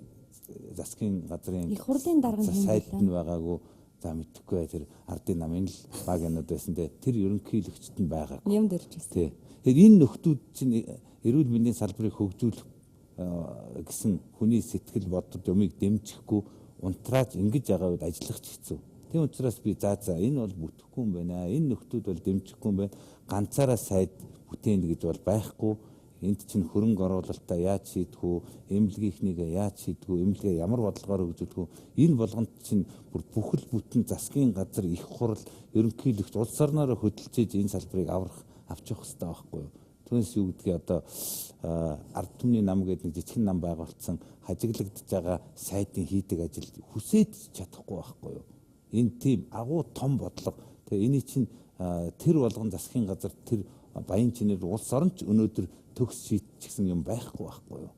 засгийн газрын их хурлын дарга сайд нь байгаагүй. За мэдхгүй тэр ардын намын л баг юмуд байсан те. Тэр ерөнхийлөгчд нь байгаагүй. Юм дэрч байсан. Тэгэхээр энэ нөхдүүд чинь эрүүл мэндийн салбарыг хөгжүүлэх гэсэн хүний сэтгэл бодол юмыг дэмжихгүй унтрааж ингэж байгаа үед ажиллах ч хэцүү. Тийм учраас би за энэ бол бүтэхгүй юм байна. Энэ нөхдүүд бол дэмжихгүй юм байна. Ганцаараа сайд бүтээн гэж бол байхгүй. Энд чинь хөрөнгө оруулалтаа яаж шийдэх үү? Эмнэлгийнхнийг яаж шийдэх үү? Эмнэлгээ ямар бодлогоор хөгжүүлэх үү? Энэ болгонд чинь бүр бүхэл бүтэн засгийн газар их хурл ерөнхийлөгч улс орноор хөдөлж энэ салбарыг авч явах хэрэгтэй байхгүй юу? Түүнээс юу гэдгийг одоо ард түмний нам гэдэг нэг жижигхэн нам байгуулсан хажиглагдж байгаа сайдын хийдэг ажил хүсэж чадахгүй байхгүй юу? Энэ тийм агуу том бодлого. Тэгээ эний чинь тэр болгон засгийн газар тэр баян чинээр улс оронч өнөөдөр төгс шийдчихсэн юм байхгүй юу?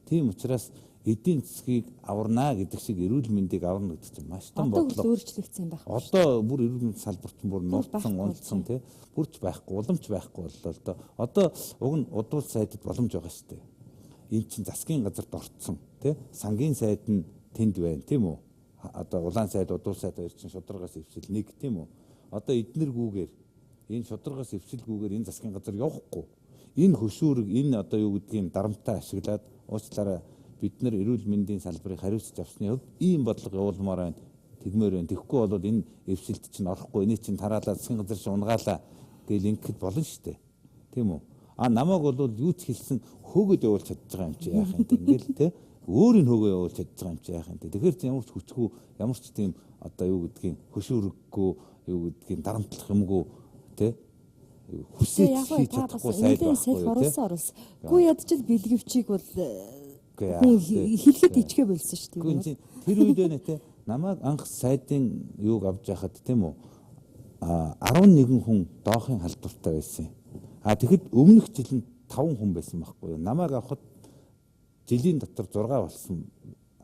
Тийм учраас эдийн засгийг аварнаа гэдэг шиг эрүүл мэндийг аварна гэдэг чинь маш том бодлого. Одоо өөрчлөгдсөн юм байна. Одоо бүр эрүүл мэндийн салбарт бүр нууцсан, унтсан тий. Бүрч байхгүй, уламж байхгүй боллоо л доо. Одоо уг нь удуул сайдд боломж байгаа шүү дээ. Энэ чинь засгийн газарт орцсон тий. Сангийн сайд нь тэнд байна тийм үү? Одоо улаан сайд, удуул сайд хоёр чинь шударгаас өвсөл нэг тийм үү? Одоо эднэргүүгээр энэ шударгаас өвсөлгүүгээр энэ засгийн газар явахгүй. Энэ хөшүүрэг энэ одоо юу гэдгийг дарамтаа ашиглаад уучлаарай бид нар эрүүл мэндийн салбарыг хариуцж авсны хувьд ийм бодлого явуулмаар байна. Тэгмээр байна. Тэгэхгүй бол энэ эвсэлт чинь орохгүй. Энийг чинь тараалаа засгийн газар чинь унгаалаа гэж ингэхэд болно шүү дээ. Тийм үү? Намайг бол юу ч хэлсэн хөөгд явуулж чадж байгаа юм чи яах юм те. Ингээл те. Өөрийн хөөгөө явуулж чадж байгаа юм чи яах юм те. Тэгэхээр ямар ч хүчгүй ямар ч тийм одоо юу гэдгийг хөшүүрэггүй юу гэдгийг дарамтлах юмгүй те. Хүсэж хийж чадахгүй сайд байхгүй те. Гүү ядчил бэлгэвчийг бол хэлэхэд ичгэ болсон шүү дээ. Тэр үед нэ те намайг анх сайдын юуг авч яхад тийм үү 11 хүн доохын халдвартай байсан. Тэгэхэд өмнөх жил нь 5 хүн байсан байхгүй юу. Намайг авахд жилийн дотор 6 болсон.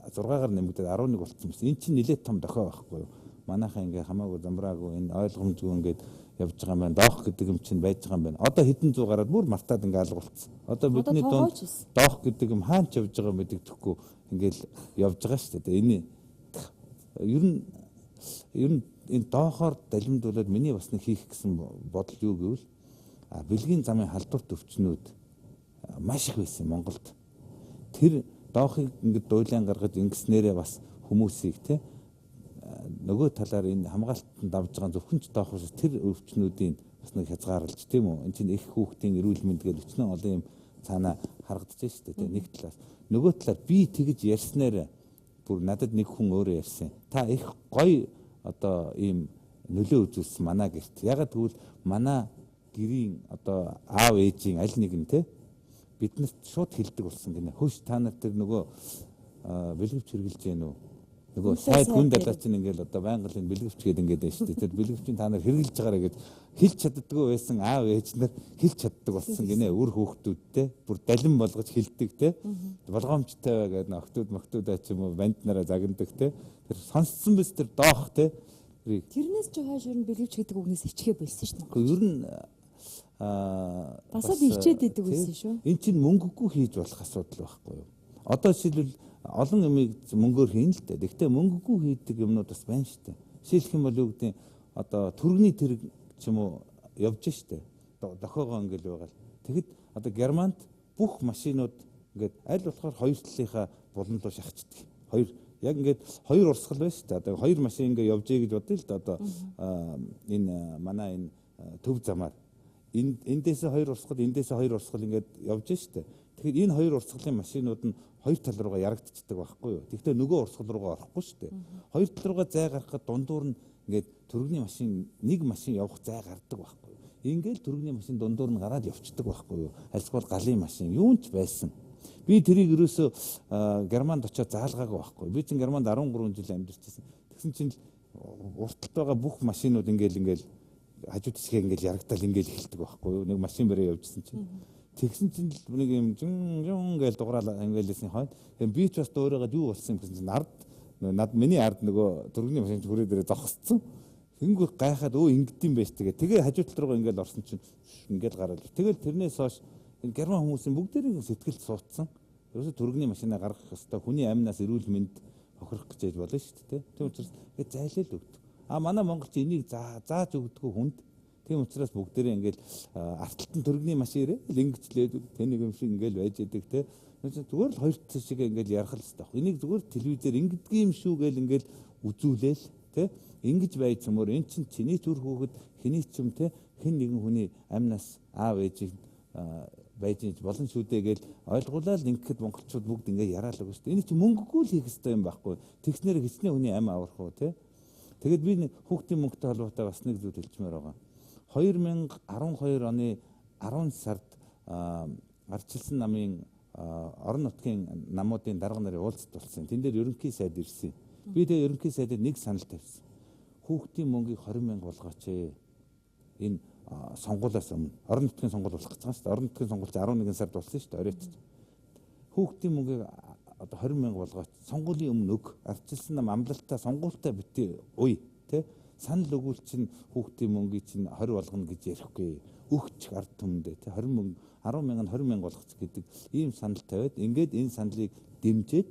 6-аар нэмэгдээд 11 болсон байсан. Энэ чинь нэлээд том дохио байхгүй юу. Манайхаа ингээ хамаагүй замбраагүй энэ ойлгомжгүй ингээд явж байгаа юм байна. Доох гэдэг юм чинь байж байгаа юм байна. Одоо хэдэн зуугаараад бүр мартаад ингээ алгуулсан. Одоо бидний дунд доох гэдэг юм хаанч явж байгаа мэдэгдэхгүй ингээл явж байгаа шүү дээ. Энэ ер нь энэ доохоор далимдуулаад миний бас нэг хийх гэсэн бодол юу гэвэл бэлгийн замын халдварт өвчнүүд маш их байсан Монголд. Тэр доохыг ингээд дуйлан гаргаж ингэснээрээ бас хүмүүсийг те нөгөө талаар энэ хамгаалтанд авж байгаа зөвхөн ч доох ус тэр өвчнүүдийн бас нэг хязгаарлаж тийм үү. Энд чинь их хүүхдийн эрүүл мэнд гэж өчнөө олон юм цаана харагдаж шүү дээ. Нэг талаас нөгөө талаар би тэгж ярьснаар бүр надад нэг хүн өөрөө ярьсан. Та их гоё одоо ийм нөлөө үзүүлсэн манай гэрт. Ягаад гэвэл манай гэрийн одоо аав ээжийн аль нэг нь те биднэрт шууд хэлдэг болсон гинэ. Хөөш та нар тэр нөгөө бэлгэвч хэрэгжилж гэнэ үү? Нөгөө сайд хүн далаа чинь ингээл одоо байнгын бэлгэвч гэдэг ингээд байна шүү дээ. Тэр бэлгэвчийн та нар хэрэгжилж байгаарэ гэж хэлж чаддаггүй байсан аав ээж нар хэлж чаддаг болсон гинэ. Үр хүүхдүүдтэй бүр далин болгож хэлдэг те. Болгоомжтой бай гэдэг охтууд мохтуудаа ч юм уу банд нараа загнадаг те. Тэр сонссон биз тэр доох те. Тэрнээс ч хойш ер нь бэлгэвч гэдэг үгнээс ичгээ болсон шүү дээ. Ер нь басаад ичээд идэг байсан шүү. Эн чинь мөнгөгүй хийж болох асуудал байхгүй юу? Одоо жишээлбэл олон юмыг мөнгөөр хийн л дээ. Гэхдээ мөнгөгүй хийдэг юмнууд бас байна шүү дээ. Жишээлх юм бол юу гэдэг одоо төргний тэрэг ч юм уу явж штэ. Дохоогоо ингээл байгаа л. Тэгэхэд одоо Германд бүх машинууд ингээд аль болохоор хоёр талынхаа булан руу шахацдаг. Хоёр яг ингээд хоёр урсгал байна шүү дээ. Одоо хоёр машин ингээд явж ий гэж бодъё л да. Одоо энэ манай энэ төв замаар эндээс 2 урсгал, эндээс 2 урсгал ингээд явж штэ. Тэгэхээр энэ 2 урсгалын машинууд нь хоёр тал руугаа ярагдчихдаг байхгүй юу? Тэгэхдээ нөгөө урсгал руугаа орохгүй штэ. Хоёр тал руугаа зай гаргахад дундуур нь ингээд түргэний машин нэг машин явах зай гардаг байхгүй юу? Ингээл түргэний машин дундуур нь гараад явцдаг байхгүй юу? Альсгүй галын машин юун ч байсан. Би тэрийг ерөөсөө Германд очиод заалгаагүй байхгүй. Би чинь Германд 13 жил амьдарчсэн. Тэгсэн чинь уртталт байгаа бүх машинууд ингээл хажууд хэсгээ ингээл ярагдтал ингээл эхэлдэг байхгүй юу? Нэг машин бэрээ явжсэн чинь. Тэгсэн чинь нэг юм жун гээл дуграал ингээл лсэн хойд. Би ч бас өөрөөд юу болсон юм гэсэн чинь над миний ард нөгөө түргэний машин хүрээ дээрээ зогсцсон. Тэнгүү гайхаад ингэдэм байж тэгээ хажууд тал руугаа ингээл орсон чинь ингээл гараад. Тэгэл тэрнээс хойш энэ герман хүмүүсийн бүгдээрийн сэтгэлд суудсан. Ерөөсө түргэний машинаа гаргах хэвээр хүний амнаас эрүүл мэнд хохирох гэж болно шүү дээ. Тийм учраас зайлал өгдөг. Манай монголч энийг зааж өгдөггүй хүнд. Тийм учраас бүгдээрээ ингээл арталтан түргэний машин ирээ ингэжлээд тэнийг юм шиг ингээл байж идэг те. Зүгээр л хоёр шиг ингээл ярих л хэвээр. Энийг зүгээр телевизээр ингэдэг юм шүү гээл ингээл үзүүлээл те. Ингэж байж юмор эн чинь чиний төр хүүхэд хэний ч юм те хэн нэгэн хүний амнаас аав ээжийг байж болон шүү дээ гэж ойлгуулаад ингэхэд монголчууд бүгд ингээ яраал өгөө шүү дээ. Энэ чинь мөнгөгүй л хийх хэрэгтэй юм байхгүй. Тэгснээр хичнээн хүний ам аврах уу те. Тэгэд би хүүхдийн мөнгөтэй холбоотой бас нэг зүйл хэлчмээр байгаа. 2012 оны 10 сард Ардчилсан намын орон нутгийн намуудын дарга нарын уулзалт болсон. Тэн дээр ерөнхий сайд ирсэн. Би тэгээ ерөнхий сайдад нэг санал тавьсан. Хүүхдийн мөнгийг 20,000 болгооч ээ. Энэ сонгуулиас өмнө орон нутгийн сонгуул болох гэж байгаа шүү дээ. Орон нутгийн сонгуул 11 сард болсон шүү дээ. Оройт. Хүүхдийн мөнгийг одоо 20,000 болгооч. Сонгуулийн өмнө өг. Ардчилсан нам амлалтаа сонгуультай битээ уй тэ санал өгвөл чинь хүүхдийн мөнгийг чинь 20 болгоно гэж ярихгүй. Өгч ард түмэндээ тэ 10,000 10,000 20,000 болгоц гэдэг ийм санал тавиад ингээд энэ саналыг дэмжиж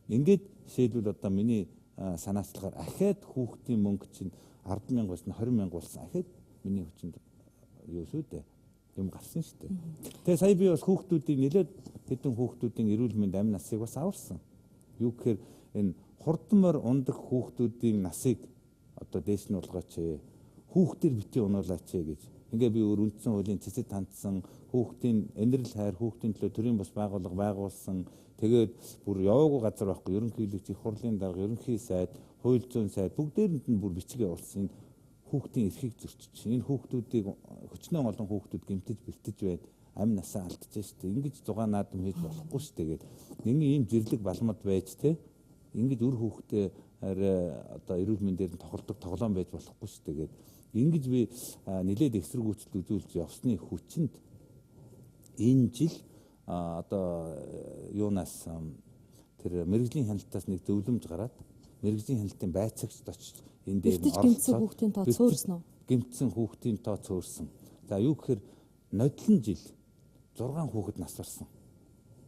ингээд жишээлбэл одоо миний санаачлагаар ахаад хүүхдийн мөнгө чинь 10,000 болсон 20,000 болсон. Ахаад миний хүчинд юу шүү дээ юм гарсан шүү дээ. Тэгээ сая би бас хүүхдүүдийн нэлээд хэдэн хүүхдүүдийн эрүүл мэнд амь насыг бас аварсан. Юу гэхээр энэ хурдмор ундаг хүүхдүүдийн насыг одоо дээш нь болгооч хүүхдэр битгий унуулаач гэж. Ингээ би өөр үндсэн хуулийн цэцэд хандсан хүүхдийн энэрл хайр хүүхдийн төлөө төрийн бас байгууллага байгуулсан. Тэгээд бүр яваагүй газар байхгүй ерөнхийлөгч их хурлын дарга ерөнхий сайд хууль зүйн сайд бүгдээрэнд нь бүр бичиг явуулсан. Хүүхдийн эрхийг зөрчиж энэ хүүхдүүдийг хүчнээ олон хүүхдүүд гэмтэж бэлтэж байд амь насаа алдчихжээ шүү дээ. Ингэж зугаа наадам хийж болохгүй шүү дээ гэдэг. Нэг ийм зэрлэг балмад байж те ингэж үр хүүхдээ одоо эрүүл мэндээр нь тоглодог тоглоом байж болохгүй шүү дээ гэдэг. Ингэж би нэлээд эсэргүүцэл үзүүлж явсны хүчинд энэ жил одоо юунаас тэр мэрэгжлийн хяналтаас нэг зөвлөмж гараад мэрэгжлийн хяналтын байцаагчд очиж энэ дээр гэмтсэн хүүхдийн тоо цөөрсөн үү? Гэмтсэн хүүхдийн тоо цөөрсөн. За юу гэхээр нодлон жил 6 хүүхэд нас барсан.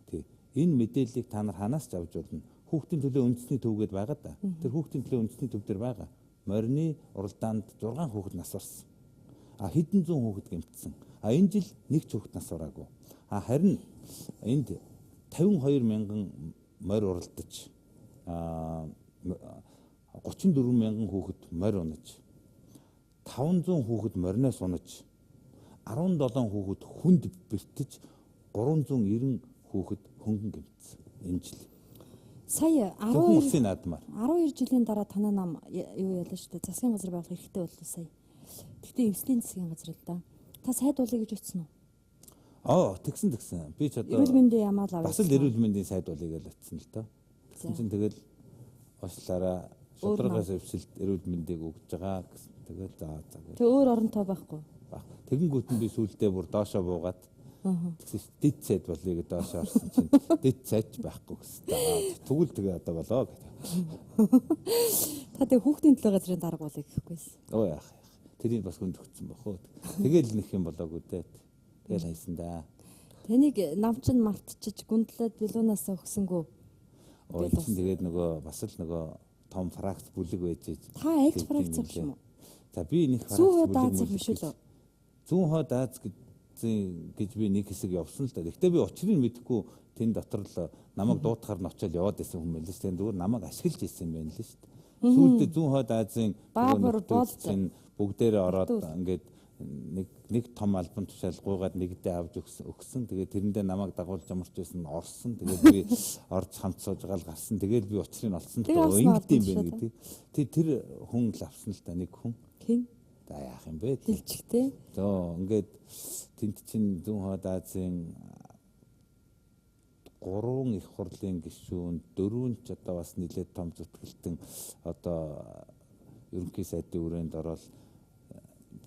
Тий. Энэ мэдээллийг та нар ханаас ч авч болно. Хүүхдийн төлөө үндэсний төвгээд байгаа да. Тэр хүүхдийн төлөө үндэсний төв дээр байгаа. Морины уралдаанд 6 хүүхэд нас барсан. Хэдэн зуун хүүхэд гэмтсэн. Энэ жил нэг ч хүүхэд нас бараагүй. Харин энд 52 мянган морь уралдаж 34 мянган хүүхэд морь унаж 500 хүүхэд мориноос унаж 17 хүүхэд хүнд бэртэж 390 хүүхэд хөнгөн гэмтсэн энэ жил. Сая 12 жилийн дараа танаа нам юу ялаа шүү дээ. Засгийн газар байх хэрэгтэй боллоо сая. Гэхдээ эвслийн засгийн газар л да. Та сайд болъё гэж утсан уу? Тэгсэн. Би ч одоо эрүүл мэндийн ямаал аваад бас л эрүүл мэндийн сайд болъё гэж утсан л доо. Тэгсэн чинь тэгэл ослаараа шударгаас өвсөлт эрүүл мэндийг өгж байгаа гэсэн. Тэгэл за. Тэг өөр оронтой байхгүй. Тэгэнгүүт нь би сүулдээ бүр доошоо буугаад тэгсэн дэд сайд болъё гэж доошоо орсон чинь дэд сайд байхгүй гэсэн. Тэгвэл тэгээ одоо болоо гэдэг. Та тэг хүүхдийн төлөө газрын дарга болъё гэхгүйсэн. Яах. Тэрийг бас хүнд өгсөн бохоо. Тэгэл нэх юм болоогүй дээ. Тэгэл хайсан да. Таныг намчин мартчиж гүндлээд билуунаас өгсөнгөө. Тэгээд нөгөө бас л нөгөө том фракц бүлэг байж. Та альж фракц юм уу? За би нэг фракц бүлэг биш үү? Зүүн хойд Аз гэж би нэг хэсэг явсан л да. Гэхдээ би учрыг мэдэхгүй тэн дотор л намайг дуутахаар нь очиод яваад байсан хүмүүс л шүү дээ. Зүгээр намайг ашиглаж ирсэн юм байна л шүү дээ. Сүүлдээ зүүн хойд Азийн бүгдээрээ ороод ингээд нэг том альбом тушаал гуйгаад нэгдээ авч өгсөн. Тэгээд тэрэндээ намайг дагуулж амарч байсан нь орсон. Тэгээд би орж хамт сууж байгаа л гарсан. Тэгээд би учрыг олсон л доо ингэдэм байх гэдэг. Тэр хүн л авсан л та нэг хүн. Хин? За яах юм бэ? Дэлжигтэй. Зөө ингээд тэнд чинь Зүүн Хойд Азийн 3 их хурлын гишүүн 4 ч одоо бас нэлээд том зүтгэлтэн одоо ерөнхий сайдын үрээнд ороод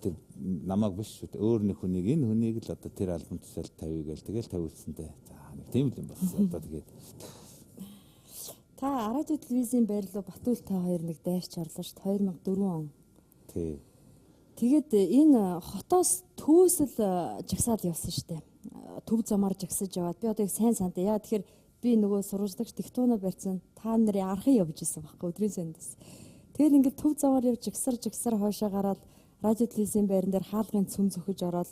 тэр намайг биш шүү дээ. Өөр нэг хүнийг энэ хүнийг л одоо тэр альбом тушаалд тавья гээл тэгэл тавьуулсантай. За нэг тийм л юм болсон. Одоо тэгээд та радио телевизийн байрлал Батүл та хоёр нэг дайрч орлоо шүү дээ 2004 он. тий. Тэгээд энэ хотоос төөсөл жагсаад явсан шүү дээ. Төв замаар жагсаж яваад би одоо их сайн сандаа. Яа тэгэхээр би нөгөө сурвалжлагч диктуунаа барьсан та нарын архан явж исэн байхгүй өдрийн сандас. Тэгээд ингээд төв замаар явж жагсар хоошоо гараад радио телевизийн байран дээр хаалгын цүн зөхөж ороод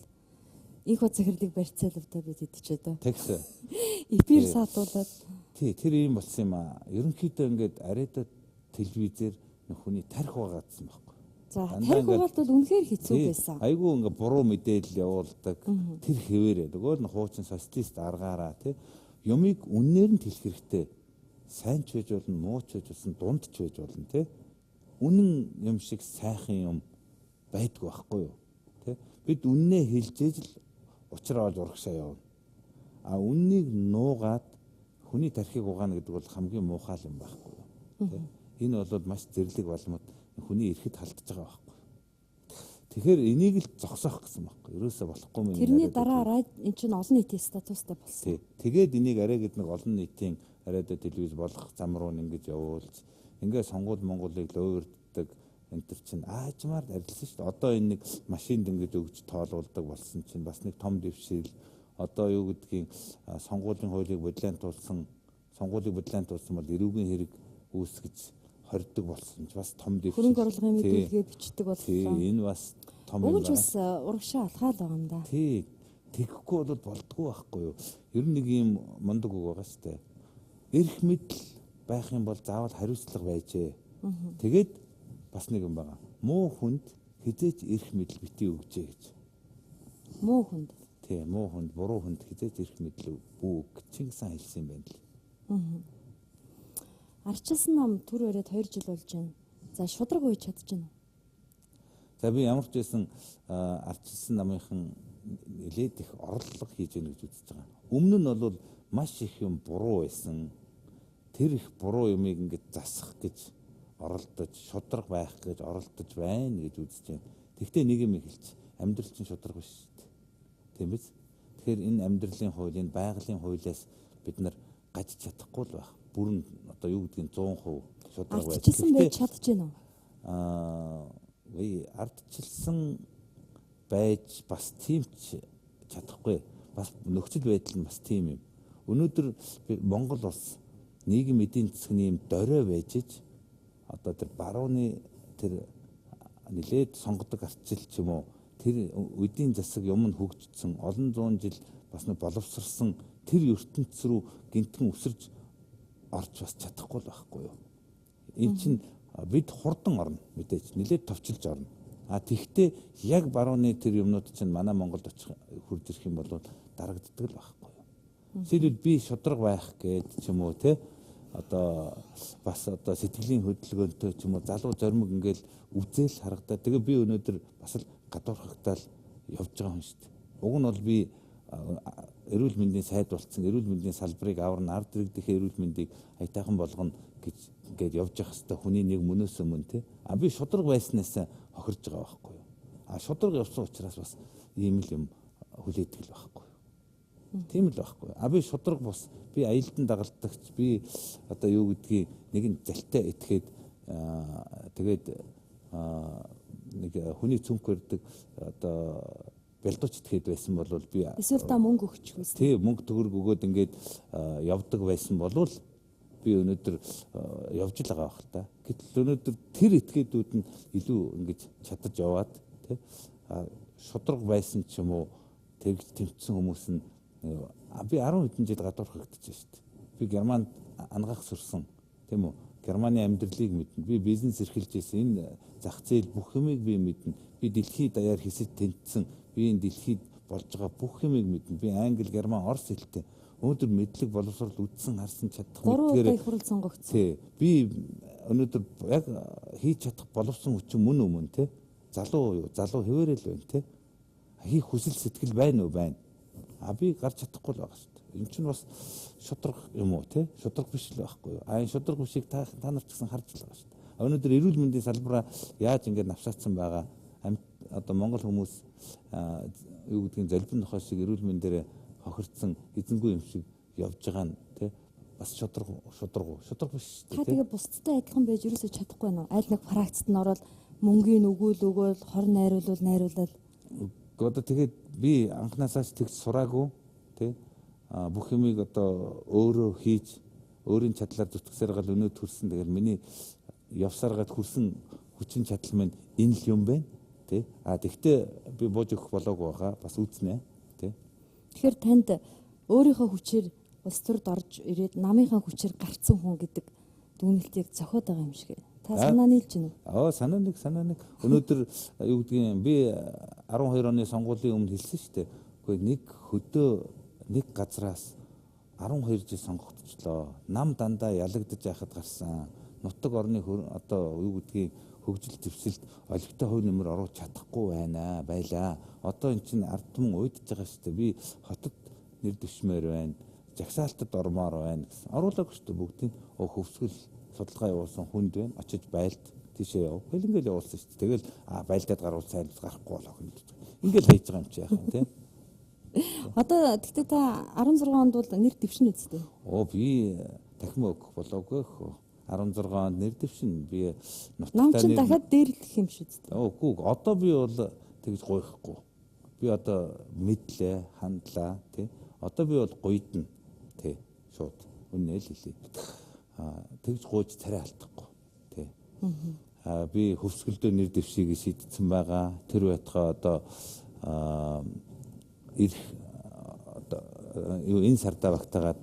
инх бод захирлыг барьцаал өвдөө бид идэж одоо. Тэгс. Эфир саатуулаад. Тий, тэр юм болсон юм аа. Ерөнхийдөө ингээд ариада телевизээр хүний тарих байгаадсан байхгүй. За, тарих байгаад бол үнэхээр хэцүү байсан. Айгүй ингээд буруу мэдээлэл явуулдаг. Тэр хэвээрээ. Нөгөө нь хуучин социалист аргаараа тий юмыг үнээр нь хэлэх хэрэгтэй. Сайн ч байж болно, муу ч байж болно, дунд ч байж болно тий. Үнэн юм шиг сайхан юм байдгүй байхгүй юу? Тэ? Бид үннээ хэлжээж л учраа олж урагшаа явна. А үннийг нуугаад хүний тархийг угаана гэдэг бол хамгийн муухай юм байхгүй юу? Тэ? Энэ бол маш зэрлэг боломжтой хүний эрхэд халдж байгаа байхгүй. Тэгэхээр энийг л зогсоох гэсэн байхгүй. Ерөөсөө болохгүй юм. Тэрний дараа энэ чинь олон нийтийн статустай болсон. Тэгээд энийг арай гэдэг нэг олон нийтийн ариада телевиз болох зам руу ингэж явуулж ингээд сонгуул Монголыг л өөртдөг энэ төр чинь аажмаар арилсан шүү дээ. Одоо энэ нэг машинд ингэж өгж тоолуулдаг болсон чинь бас нэг том дэвшил. Одоо юу гэдгийг сонгуулийн хуулийг бодлоон туулсан бол эрүүгийн хэрэг үүсгэж хордог болсон ч бас том дэвшил. Хөрөнгө оруулгын мэдээлгээ бичдэг болсон. Энэ бас том юм байна. Угж бас урагшаа алхаал байгаа юм да. Тий. Тэгэхгүй бол болдгоо байхгүй юу? Ер нь нэг юм мундаг үг байгаа шүү дээ. Эрх мэдэл байх юм бол заавал хариуцлага байжээ. Тэгээд бас нэг юм байгаа. Муу хүнд хизээч эрх мэдэл битгий өгчээ гэж. Муу хүнд. Тий, муу хүнд, буруу хүнд хизээч эрх мэдэл үг Чингис хаан хэлсэн юм байна л. Арчилсан нам түр бариад 2 жил болж байна. За шудраг ууж чадчих нь. За би ямар ч байсан арчилсан намынхан нэлээд их орлого хийж гэнэ гэж үзэж байгаа. Өмнө нь бол маш их юм буруу байсан. Тэр их буруу юмыг ингэж засах гэж оролдож, шудраг байх гэж оролдож байна гэж үзэж байна. Тэгвэл нэг юм хэлж, амьдрал чинь шудраг биш шүү дээ. Тийм биз? Тэгэхээр энэ амьдралын хууль, энэ байгалийн хуулиас бид нар гаж чадахгүй л байх. Бүрэн одоо юу гэдгийг 100% шудраг байх. Ардчилсан байж чадчихэв үү? Ардчилсан байж бас тийм ч чадахгүй. Бас нөхцөл байдал нь бас тийм юм. Өнөөдөр Монгол улс нийгэм эдийн засгийн юм дорой байж ич одоо тэр барууны тэр нилээд сонгодог арчил ч юм уу тэр эдийн засаг юм нь хөгжсөн олон зуун жил бас нэг боловсрсан тэр ертөнц рүү гинтхэн өсөрж орж бас чадахгүй л байхгүй юу. Энд чинь бид хурдан орно мэдээж нилээд товчилж орно. Тэгвэл яг барууны тэр юмнууд чинь манай Монголд хурж ирэх юм бол дарагддаг л байхгүй юу. Жишээлбэл би шудраг байх гэж ч юм уу те одоо бас одоо сэтгэлийн хөдөлгөөнтэй ч юм уу залуу зоримог ингээл үзэл харагдаад тэгээ би өнөөдөр бас л гадуурхагтаал явж байгаа юм шүү дээ. Уг нь бол би эрүүл мэндийн сайд болцсон эрүүл мэндийн салбарыг аварна ард иргэдийн эрүүл мэндийг аятайхан болгоно гэж ингээд явж явах хэвээр хүний нэг мөнөөс өмнө те би шудраг байснаас хохирж байгаа байхгүй юу. Шудраг явсан учраас бас ийм л юм хүлээдэг л байхгүй юу. Тийм л байхгүй. Би шудраг бус би аялдан дагалдагч би одоо юу гэдгийг нэгэн залтай этгээд тэгээд нэг хүний цүнх өрдөг одоо бэлдууч итгэхэд байсан бол би эсвэл та мөнгө өгч хүс. Тийм мөнгө төгрөг өгөөд ингээд явдаг байсан бол би өнөөдөр явж л байгаа байх л та. Гэтэл өнөөдөр тэр этгээдүүд нь илүү ингэж чадаж яваад тий шудраг байсан ч юм уу тэгж тэмцсэн хүмүүс нь би 10 хэдэн жил гадуурхагдчихсан шүү дээ. Би Германд ангаах сурсан тийм үү. Германы амьдралыг мэднэ. Би бизнес эрхэлж ирсэн. Энэ зах зээл бүх юмыг би мэднэ. Би дэлхийд даяар хэсэж тэнцсэн. Би энэ дэлхийд болж байгаа бүх юмыг мэднэ. Би англи, герман, орос хэлтэй. Өнөөдөр мэдлэг боловсрол үдсэн харсан чадах мэдгээр их хурал сонгогдсон. Тий. Би өнөөдөр яг хийж чадах боловсон хүчин мөн өмнө те. Залуу хэвээрэл байна те. Хийх хүсэл сэтгэл байна уу? Байна. Би гарч чадахгүй л байгаа шүү дээ. Энэ чинь бас шудраг юм уу те? Шудраг биш л байхгүй юу? Энэ шудраг бишийг та нар ч гэсэн харж л байгаа шүү дээ. Өнөөдөр эрүүл мэндийн салбараа яаж ингэж навсаацсан байгаа? Одоо Монгол хүмүүс юу гэдгийг золбин нохой шиг эрүүл мэндээр хохирдсан эзэнгүй юм шиг явж байгаа нь те. Бас шудраг биш шүү дээ. Та тэгээ бусдтай адилхан байж ерөөсөө чадахгүй байна уу? Аль нэг практикт нь ороод мөнгөний өгөөл хор найруулал. Одоо тэгээд би анхнаасаа ч тэгж сураагүй тий. Бүх юмыг одоо өөрөө хийж өөрийн чадлаар зүтгэсээр гал өнөө төрсөн. Тэгээд миний явсаргаад хүрсэн хүчин чадал минь энэ л юм байна тий. Тэгтээ би бууж өгөх болоогүй байгаа. Бас үзнэ тий. Тэгэхээр танд өөрийнхөө хүчээр улс төрд орж ирээд намынхаа хүчээр гарцсан хүн гэдэг дүгнэлтийг зохиод байгаа юм шиг. Та санаа нийлж байна уу? Санаа нэг. Өнөөдөр юу гэдгийг би 12 оны сонгуулийн өмнө хэлсэн шүү дээ. Гэхдээ нэг хөдөө нэг газраас 12 жил сонгогдчихлоо. Нам дандаа ялагдаж яхад гарсан. Нутаг орны одоо юу гэдгийг хөгжил зэвсэлд олигтой хувь нэмэр оруулах чадахгүй байлаа. Одоо эн чинь ард түмэн уйдж байгаа шүү дээ. Би хотод нэр дэвшмээр байна. Жагсаалтад ормоор байна гэсэн. Оруулаагүй шүү дээ бүгдийг. Хөвсгөл судалгаа явуулсан хүнд байна. Очиж байлд тийшээ яв. Ингээл явуулсан шүү дээ. Тэгэл байлдаад гаруул сайн гарахгүй болоо хүн. Ингээл хийж байгаа юм чи яах вэ те. Одоо тэгтээ та 16 онд бол нэр дэвшин үсттэй. Би дахин өгөх болоогүй хөө. 16 онд нэр дэвшин би нутагтаа нэр дахиад дээрлэх юм шүү дээ. Үгүй одоо би бол тэгж гойхгүй. Би одоо мэдлээ, хандлаа тий. Одоо би бол гуйдна тий. Шууд үнэ л хэлээ. Тэгж гуйж царай алдахгүй тий. Би хөвсгөлдөө нэр дэвшийг шийдсэн байгаа. Тэр байтугай одоо энэ сардаа багтаагаад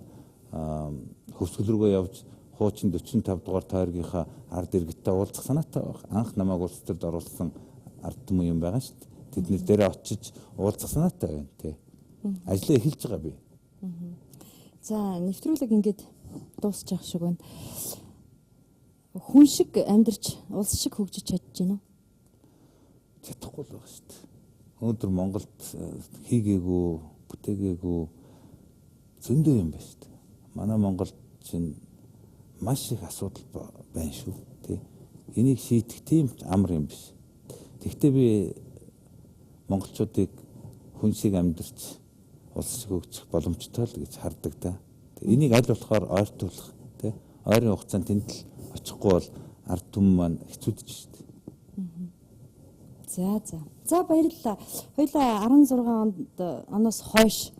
хөвсгөл рүүгээ явж хуучин 45 дугаар тойргийнхаа ард иргэдтэй уулзах санаатай баг. Анх намайг улс төрд оруулсан ард түмэн юм байгаа шүү дээ. Тэднэр дээрээ очиж уулзах санаатай байна тий. Ажлаа эхэлж байгаа би. За нэвтрүүлэг ингээд дуусчих шиг байна. Хүн шиг амьдарч улс шиг хөгжиж чадж байна уу? Чадахгүй л байгаа шүү дээ. Өнөөдөр Монголд хийгээгүй, бүтээгээгүй зөндөө юм байна шүү дээ. Манай Монголд чинь маш их асуудал байна шүү тий. Энийг шийдэх тийм амар юм биш. Тэгвэл би монголчуудыг хүн шиг амьдарч улс шиг хөгжих боломжтой л гэж хардаг да. Энийг аль болохоор ойртуулах тий. Ойрын хугацаанд тэнд л очихгүй бол ард түмэн маань хэцүүдэж шүү дээ. За баярлалаа. Хоёулаа 16 оноос хойш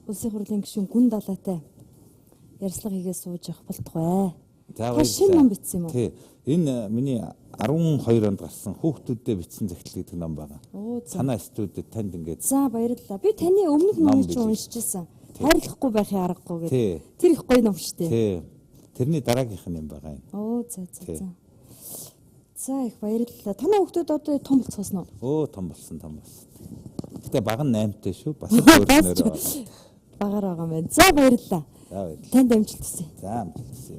улсын хурлын гишүүн гүн далайтай ярилцлага хийгээд сууж явах болтугай. Та шинэ ном бичсэн юм уу? Тий. Энэ миний 12 онд гарсан хүүхдүүдэд бичсэн захидал гэдэг ном байгаа. Санаа студид танд ингээд. За баярлалаа. Би таны өмнөх номыг ч уншижсэн. Хайрлахгүй байхын аргагүй гэдэг. Тэр их гоё ном шүү дээ. Тий. Тэрний дараагийнх нь юм байгаа юм. За их баярлалаа. Танай хүүхдүүд одоо том болцсон уу? Том болсон. Гэтэ баг нь 8-тай шүү. Бас өөрөөр багаар байгаа юм байна. За баярлалаа. За баярлалаа. Танд амжилт хүсье. За амжилт хүсье.